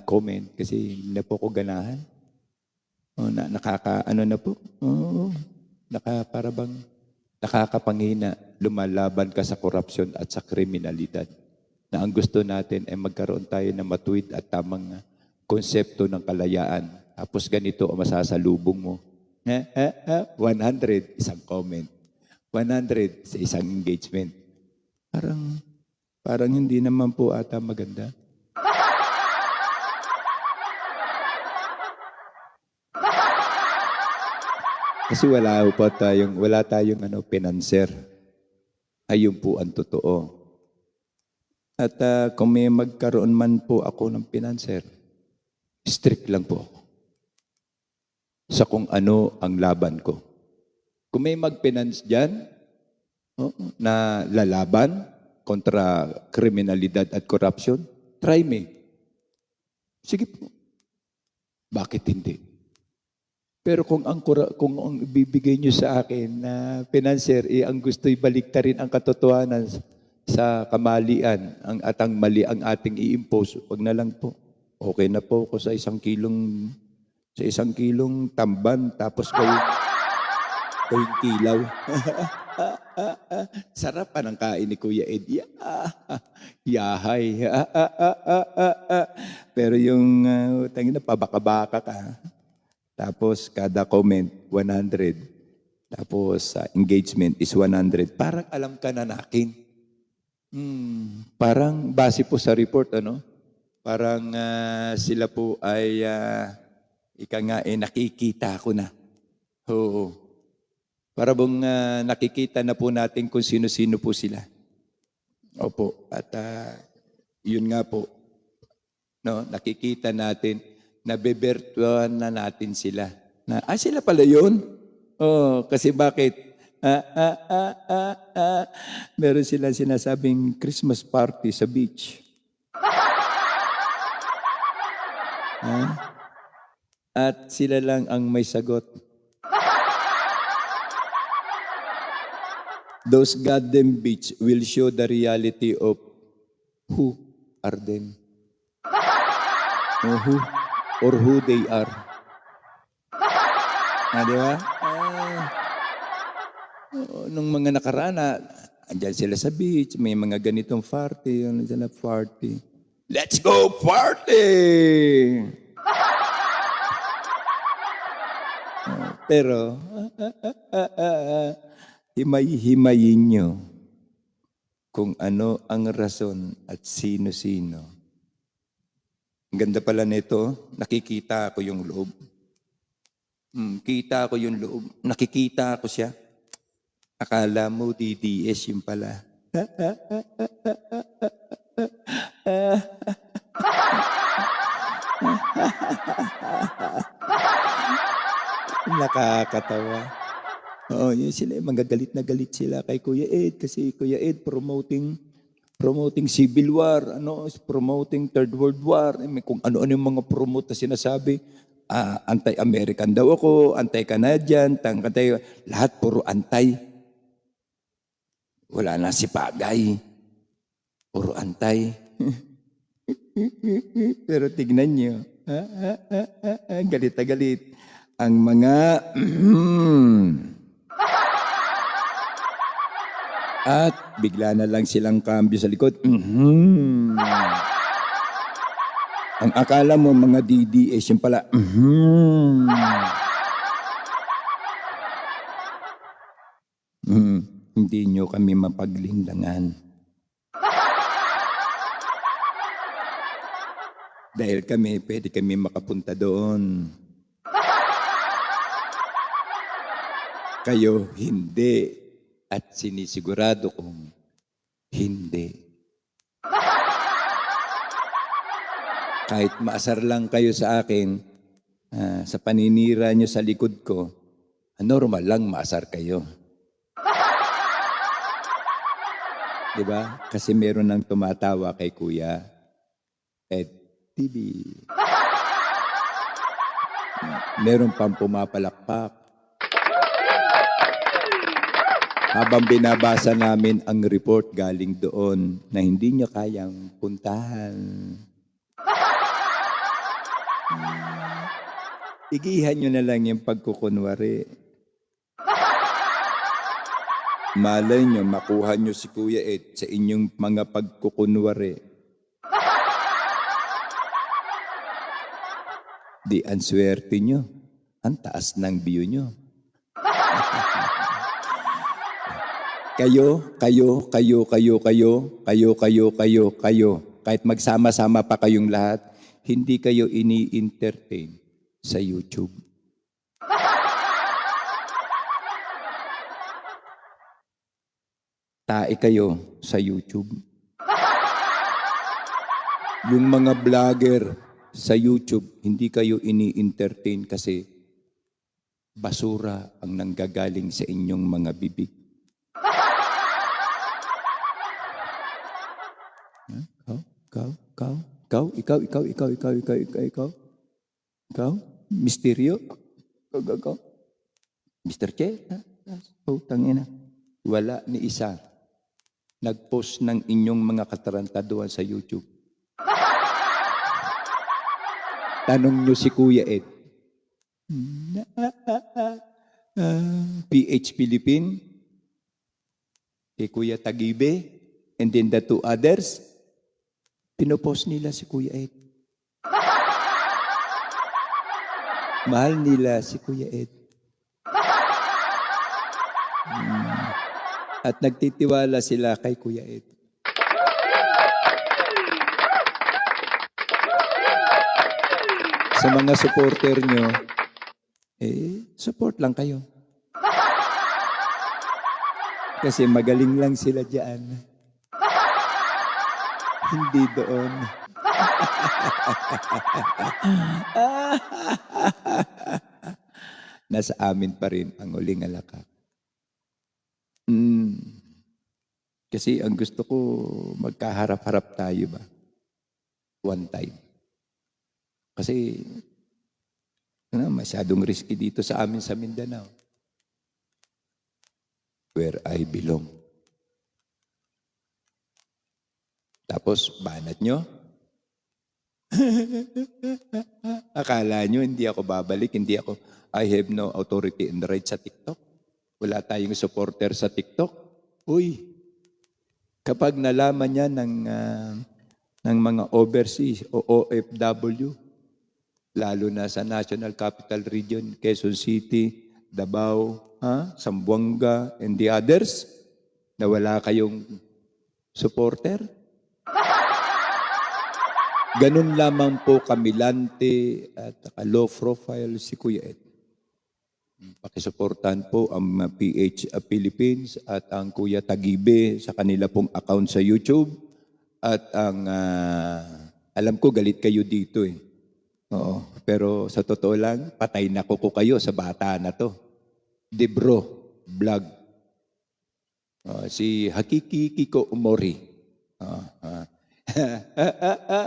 comment kasi hindi na po ko ganahan. Nakakapangina, lumalaban ka sa korupsyon at sa kriminalidad. Na ang gusto natin ay magkaroon tayo ng matuwid at tamang konsepto ng kalayaan. Tapos ganito ang masasalubong mo. 100, isang comment. 100 sa isang engagement. Parang hindi naman po ata maganda. Kasi wala tayong pinanser. Ayun po ang totoo. At kung may magkaroon man po ako ng pinanser, strict lang po ako sa kung ano ang laban ko. Kung may mag-finance dyan na lalaban kontra kriminalidad at corruption, try me. Sige po. Bakit hindi? Pero kung ang ibibigay nyo sa akin na financer, ang gusto'y baliktarin ang katotohanan sa kamalian, ang mali ang ating i-impose, wag na lang po. Okay na po ako sa isang kilong tamban, tapos kayong kilaw. Sarap pa ng kain ni Kuya Ed. Yahay. Pero yung tangina, pabaka-baka ka. Tapos kada comment, 100. Tapos engagement is 100. Parang alam ka na nakin. Parang base po sa report, parang sila po ay nakikita ko na. Oo. Para bang nakikita na po natin kung sino-sino po sila. Opo. At yun nga po, nakikita natin, nabebertuan na natin sila. Sila pala yun? Kasi bakit? Meron sila sinasabing Christmas party sa beach. At sila lang ang may sagot. Those goddamn beach will show the reality of who are them. Or who they are. Di ba? Nung mga nakaraan, andyan sila sa beach, may mga ganitong party, party. Let's go party! Pero, himay-himayin nyo kung ano ang rason at sino-sino. Ang ganda pala nito, nakikita ko yung loob. Kita ko yung loob. Nakikita ko siya. Akala mo DDS yung pala. Nakakatawa. Oo, yun sila, magagalit na galit sila kay Kuya Ed kasi Kuya Ed promoting civil war, promoting third world war, may kung ano-ano yung mga promote na sinasabi. Anti-American daw ako, anti-Canadian, lahat puro anti. Wala na si Pagay. Puro anti. Pero tignan nyo, galit na galit. Ang mga at bigla na lang silang kambyo sa likod. Ang akala mo mga DDS yung pala. Hindi nyo kami mapaglindangan. Dahil pwede kami makapunta doon. Kayo hindi. At sinisigurado kong hindi. Kahit maasar lang kayo sa akin, sa paninira nyo sa likod ko, normal lang maasar kayo. Diba? Kasi meron nang tumatawa kay Kuya Ed TV. Meron pang pumapalakpak. Habang binabasa namin ang report galing doon na hindi niya kayang puntahan. Igihan nyo na lang yung pagkukunwari. Malay nyo, makuha nyo si Kuya Ed sa inyong mga pagkukunwari. Di ang swerte nyo. Ang taas ng view nyo. Kayo. Kahit magsama-sama pa kayong lahat, hindi kayo ini-entertain sa YouTube. Tae kayo sa YouTube. Yung mga vlogger sa YouTube, hindi kayo ini-entertain kasi basura ang nanggagaling sa inyong mga bibig. Ikaw? Misteryo? Ikaw? Mr. Che? Tangina. Wala ni isa. Nag-post ng inyong mga katarantaduhan sa YouTube. Tanong nyo si Kuya Ed. PH Philippine, kay Kuya Tagibe, and then the two others, pinopost nila si Kuya Ed. Mahal nila si Kuya Ed. At nagtitiwala sila kay Kuya Ed. Sa mga supporter nyo, support lang kayo. Kasi magaling lang sila dyan. Hindi doon. Nasa amin pa rin ang uling alakak. Kasi ang gusto ko, magkaharap-harap tayo ba? One time. Kasi, masyadong risky dito sa amin sa Mindanao. Where I belong. Tapos, banat nyo? Akala nyo, hindi ako babalik, I have no authority and right sa TikTok. Wala tayong supporter sa TikTok. Uy, kapag nalaman niya ng mga overseas o OFW, lalo na sa National Capital Region, Quezon City, Davao, Zamboanga, and the others, na wala kayong supporter. Ganun lamang po kamilante at low profile si Kuya Ed. Pakisuportahan po ang PH Philippines at ang Kuya Tagibe sa kanila pong account sa YouTube. At ang, alam ko galit kayo dito eh. Oo, pero sa totoo lang, patay na ko kayo sa bata na to. Debro Vlog. Si Hakiki Kiko Umori.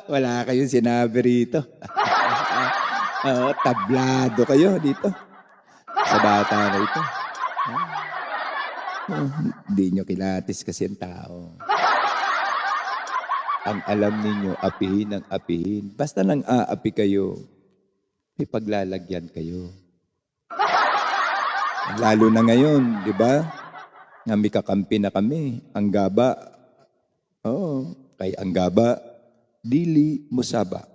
Wala kayong sinabi rito. Tablado kayo dito. Sa bata na ito. Hindi nyo kilatis kasi ang tao. Ang alam ninyo, apihin ang apihin. Basta nang aapi kayo, may paglalagyan kayo. Lalo na ngayon, di ba? Nga may kakampi na kami. Ang Gaba. Oo, kay ang Gaba, Dili Musaba.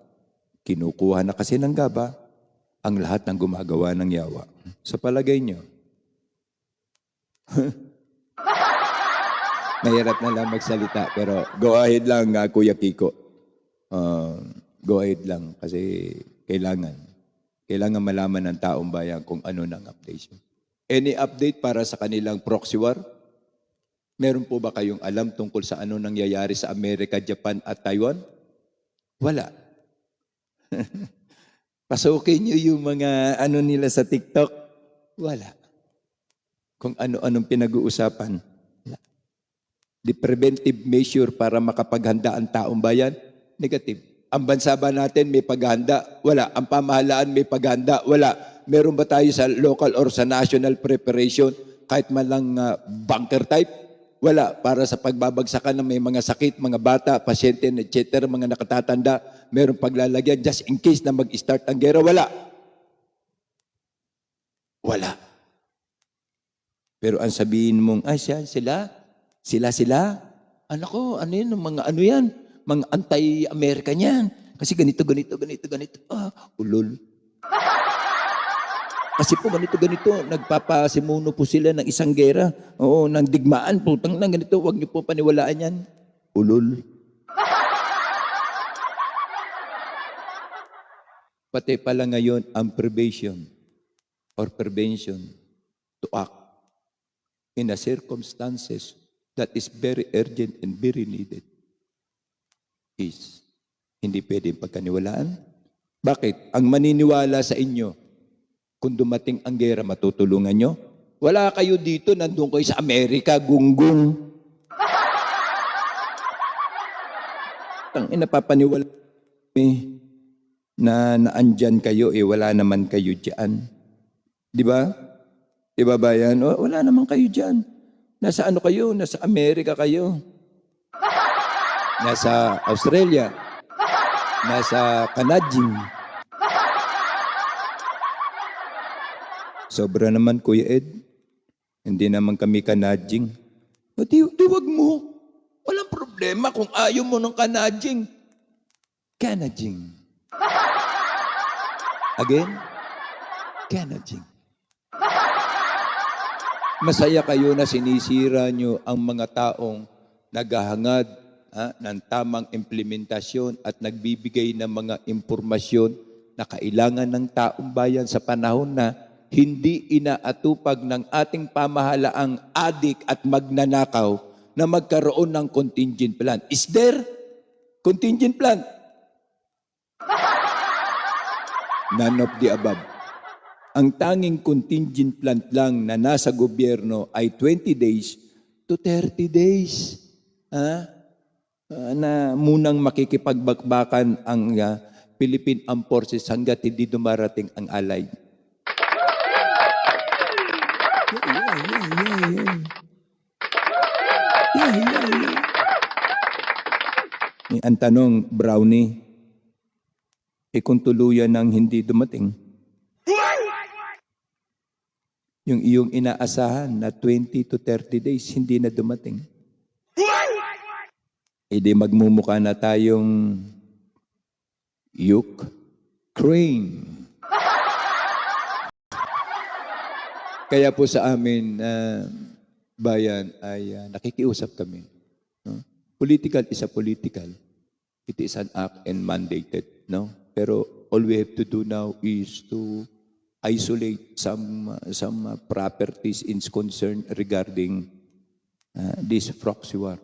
Kinukuha na kasi ng Gaba ang lahat ng gumagawa ng yawa. Sa palagay nyo, mahirap na lang magsalita, pero go ahead lang, Kuya Kiko. Go ahead lang kasi kailangan malaman ng taong bayan kung ano ng update. Any update para sa kanilang proxy war? Meron po ba kayong alam tungkol sa ano nangyayari sa Amerika, Japan at Taiwan? Wala. Pasukin nyo yung mga ano nila sa TikTok. Wala. Kung ano-anong pinag-uusapan. Wala. The preventive measure para makapaghanda ang taong bayan, negative. Ang bansa ba natin may paghanda? Wala. Ang pamahalaan may paghanda? Wala. Meron ba tayo sa local or sa national preparation kahit man lang bunker type? Wala. Para sa pagbabagsakan ng may mga sakit, mga bata, pasyente, etc., mga nakatatanda, meron paglalagyan just in case na mag-start ang gera. Wala. Wala. Pero ang sabihin mong, sila? Anak ko, ano yun? Mga ano yan? Mga anti-American yan. Kasi ganito. Ulol. Kasi po ganito, nagpapasimuno po sila ng isang gera. Oo, ng digmaan, putang na ganito, huwag niyo po paniwalaan yan. Ulol. Pati pala ngayon, ang prevention to act in a circumstances that is very urgent and very needed is hindi pwedeng pagkaniwalaan. Bakit? Ang maniniwala sa inyo, kung dumating ang gera, matutulungan nyo? Wala kayo dito, nandun kayo sa Amerika, gunggong. Ang inapapaniwala na naandyan kayo, wala naman kayo dyan. Di ba? Di ba bayan? Wala naman kayo dyan. Nasa ano kayo? Nasa Amerika kayo. Nasa Australia. Nasa Canading. Sobra naman, Kuya Ed. Hindi naman kami Canading. Wag mo. Walang problema kung ayaw mo ng Canading. Canading. Again? Canading. Masaya kayo na sinisira nyo ang mga taong naghahangad ng tamang implementasyon at nagbibigay ng mga impormasyon na kailangan ng taong bayan sa panahon na hindi inaatupag ng ating pamahalaang adik at magnanakaw na magkaroon ng contingent plan. Is there contingent plan? None of the above. Ang tanging contingent plan lang na nasa gobyerno ay 20 days to 30 days. Na munang makikipagbakbakan ang Philippine Armed Forces hanggat hindi dumarating ang alay. Ang tanong, Brownie, kung tuluyan ng hindi dumating, yung iyong inaasahan na 20 to 30 days, hindi na dumating. Di magmumukha na tayong Ukraine. Kaya po sa amin, bayan, ay nakikiusap kami. Political is a political. It is an act and mandated, no? Pero all we have to do now is to isolate some properties is concerned regarding this proxy war.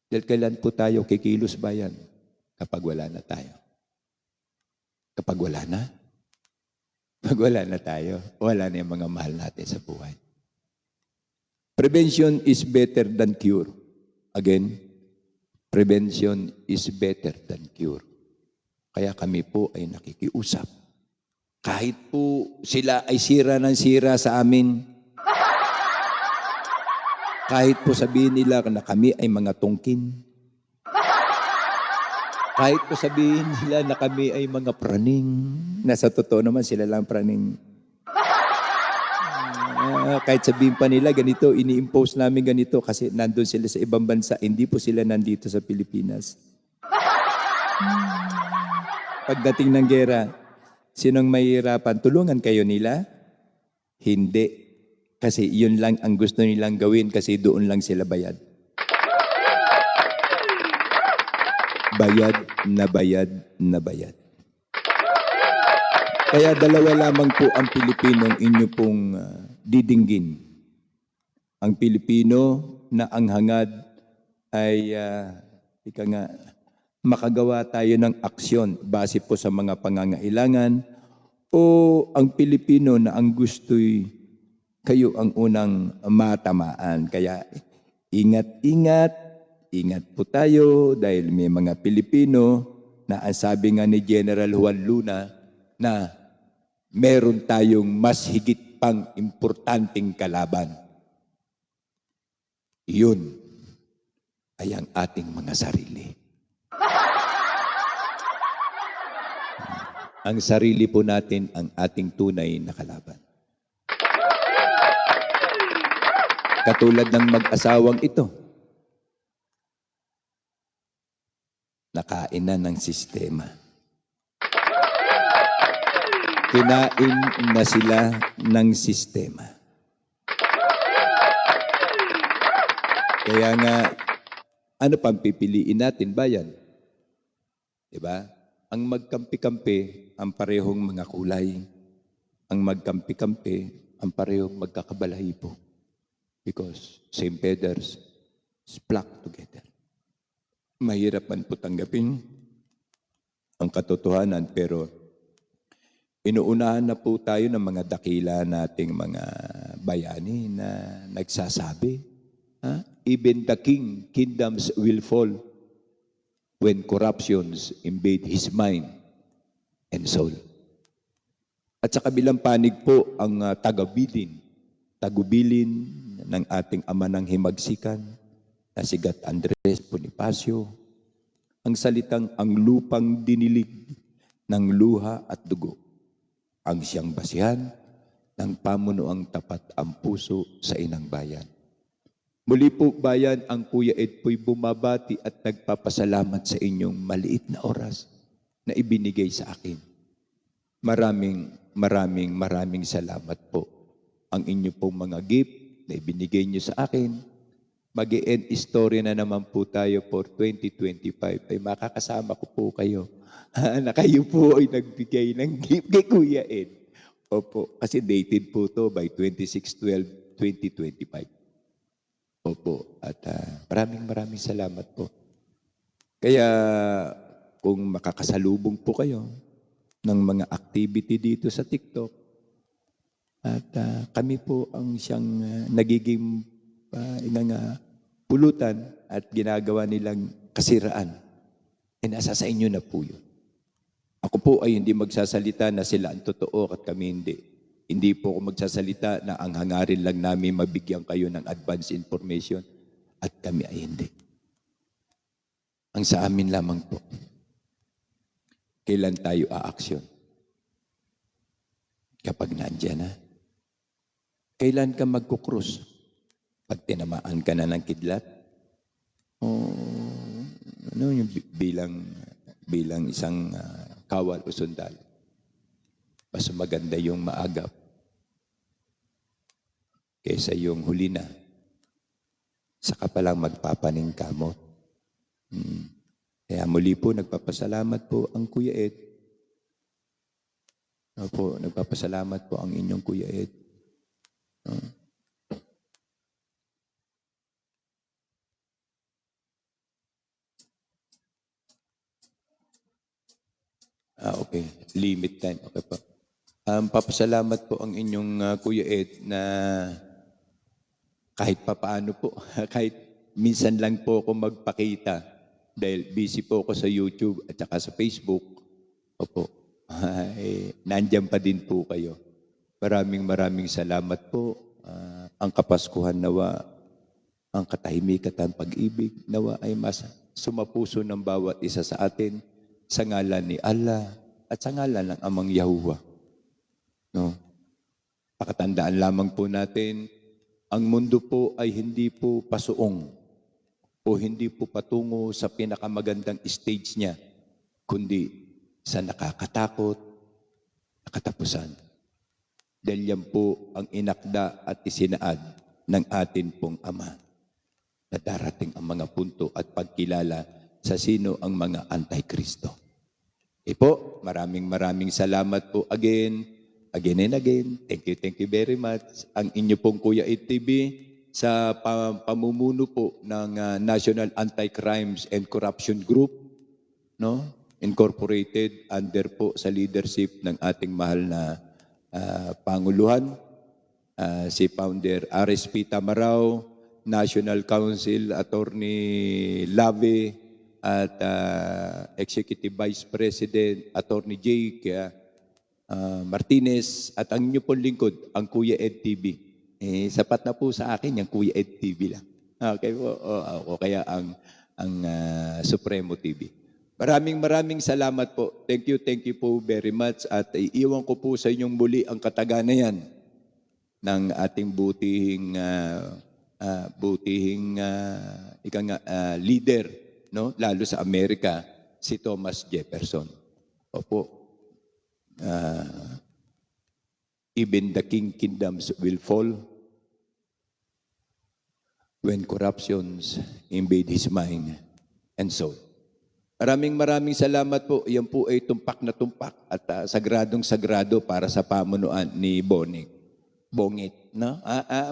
Dahil kailan po tayo kikilos ba yan? Kapag wala na tayo. Kapag wala na? Pag wala na tayo, wala na yung mga mahal natin sa buhay. Prevention is better than cure. Again, prevention is better than cure. Kaya kami po ay nakikiusap. Kahit po sila ay sira ng sira sa amin, kahit po sabihin nila na kami ay mga tungkin, kahit po sabihin nila na kami ay mga praning, nasa totoo naman sila lang praning. Kahit sabihin pa nila ganito, ini-impose namin ganito kasi nandun sila sa ibang bansa, hindi po sila nandito sa Pilipinas. Pagdating ng gera, sinong mahihirapan? Tulungan kayo nila? Hindi. Kasi yun lang ang gusto nilang gawin kasi doon lang sila bayad. Bayad na bayad na bayad. Kaya dalawa lamang po ang Pilipinong inyo pong didinggin. Ang Pilipino na ang hangad ay makagawa tayo ng aksyon base po sa mga pangangailangan o ang Pilipino na ang gusto'y kayo ang unang matamaan. Kaya ingat-ingat. Ingat po tayo dahil may mga Pilipino na ang sabi nga ni General Juan Luna na meron tayong mas higit pang importanteng kalaban. Iyon ay ang ating mga sarili. Ang sarili po natin ang ating tunay na kalaban. Katulad ng mag-asawang ito, nakain na ng sistema. Kinain na sila ng sistema. Kaya nga, ano pang pipiliin natin, bayan? Diba? Ang magkampi-kampi, ang parehong mga kulay. Ang magkampi-kampi, ang parehong magkakabalahibo. Because same feathers flock together. Mahirap man po tanggapin ang katotohanan, pero inuunahan na po tayo ng mga dakila nating mga bayani na nagsasabi, even the kingdoms will fall when corruptions invade his mind and soul. At sa kabilang panig po ang tagubilin ng ating ama ng himagsikan, na si Gat Andres Bonifacio, ang salitang ang lupang dinilig ng luha at dugo, ang siyang basihan ng pamunuang tapat ang puso sa inang bayan. Muli po bayan, ang Kuya Ed po'y bumabati at nagpapasalamat sa inyong maliit na oras na ibinigay sa akin. Maraming salamat po. Ang inyo pong mga gift na ibinigay niyo sa akin, mag-e-end story na naman po tayo for 2025. Ay makakasama ko po kayo. Na kayo po ay nagbigay ng gift kay Kuya Ed. Opo, kasi dated po to by 26/12/2025. Opo, at maraming salamat po. Kaya kung makakasalubong po kayo ng mga activity dito sa TikTok, at kami po ang siyang nagiging pulutan at ginagawa nilang kasiraan, nasa sa inyo na po yun. Ako po ay hindi magsasalita na sila ang totoo at kami hindi. Hindi po ako magsasalita na ang hangarin lang namin mabigyan kayo ng advance information at kami ay hindi. Ang sa amin lamang po, kailan tayo aaksyon? Kapag nandiyan na. Kailan ka magkukrus? Pag tinamaan ka na ng kidlat? O yung bilang isang kawal o sundalo? Mas maganda yung maagap kaysa yung huli na. Saka palang magpapaningkamot. Kaya muli po, nagpapasalamat po ang Kuya Ed. Opo, nagpapasalamat po ang inyong Kuya Ed. Okay. Limit time. Okay po. Papasalamat po ang inyong Kuya Ed na kahit papaano po, kahit minsan lang po ako magpakita dahil busy po ako sa YouTube at saka sa Facebook. Opo. Nandyan pa din po kayo. Maraming salamat po. Ang Kapaskuhan nawa, ang katahimikan at pag-ibig nawa ay mas sumapuso ng bawat isa sa atin sa ngalan ni Allah at sa ngalan ng Amang Yahuwah. No? Pakatandaan lamang po natin, ang mundo po ay hindi po pasuong o hindi po patungo sa pinakamagandang stage niya, kundi sa nakakatakot na katapusan. Dahil yan po ang inakda at isinaad ng atin pong Ama na darating ang mga punto at pagkilala sa sino ang mga antikristo. Po, maraming salamat po again and again. Thank you very much. Ang inyo pong Kuya Ed TV sa pamumuno po ng National Anti-Crimes and Corruption Group, no? Incorporated under po sa leadership ng ating mahal na Panguluhan, si Founder RSP Tamarao, National Council Attorney Lave, at Executive Vice President Attorney Jake Martinez, at ang inyo pong lingkod, ang Kuya Ed TV. Sapat na po sa akin yung Kuya Ed TV lang. Okay po, o kaya ang Supremo TV. Maraming salamat po. Thank you po very much. At iiwan ko po sa inyong muli ang kataganayan ng ating butihing leader, no? Lalo sa Amerika, si Thomas Jefferson. Opo. Even the kingdoms will fall when corruptions invade his mind and soul. Maraming salamat po. Yan po ay tumpak na tumpak at sagradong-sagrado para sa pamunuan ni Bongit. No?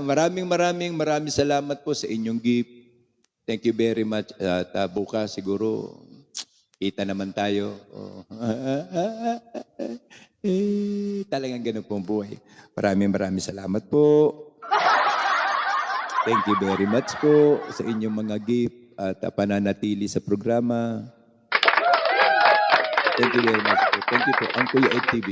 Maraming salamat po sa inyong gift. Thank you very much. At bukas siguro kita naman tayo. Talagang ganun pong buhay. Maraming salamat po. Thank you very much po sa inyong mga gift at pananatili sa programa. Thank you very much po. Thank you po. Ang Kuya Ed TV.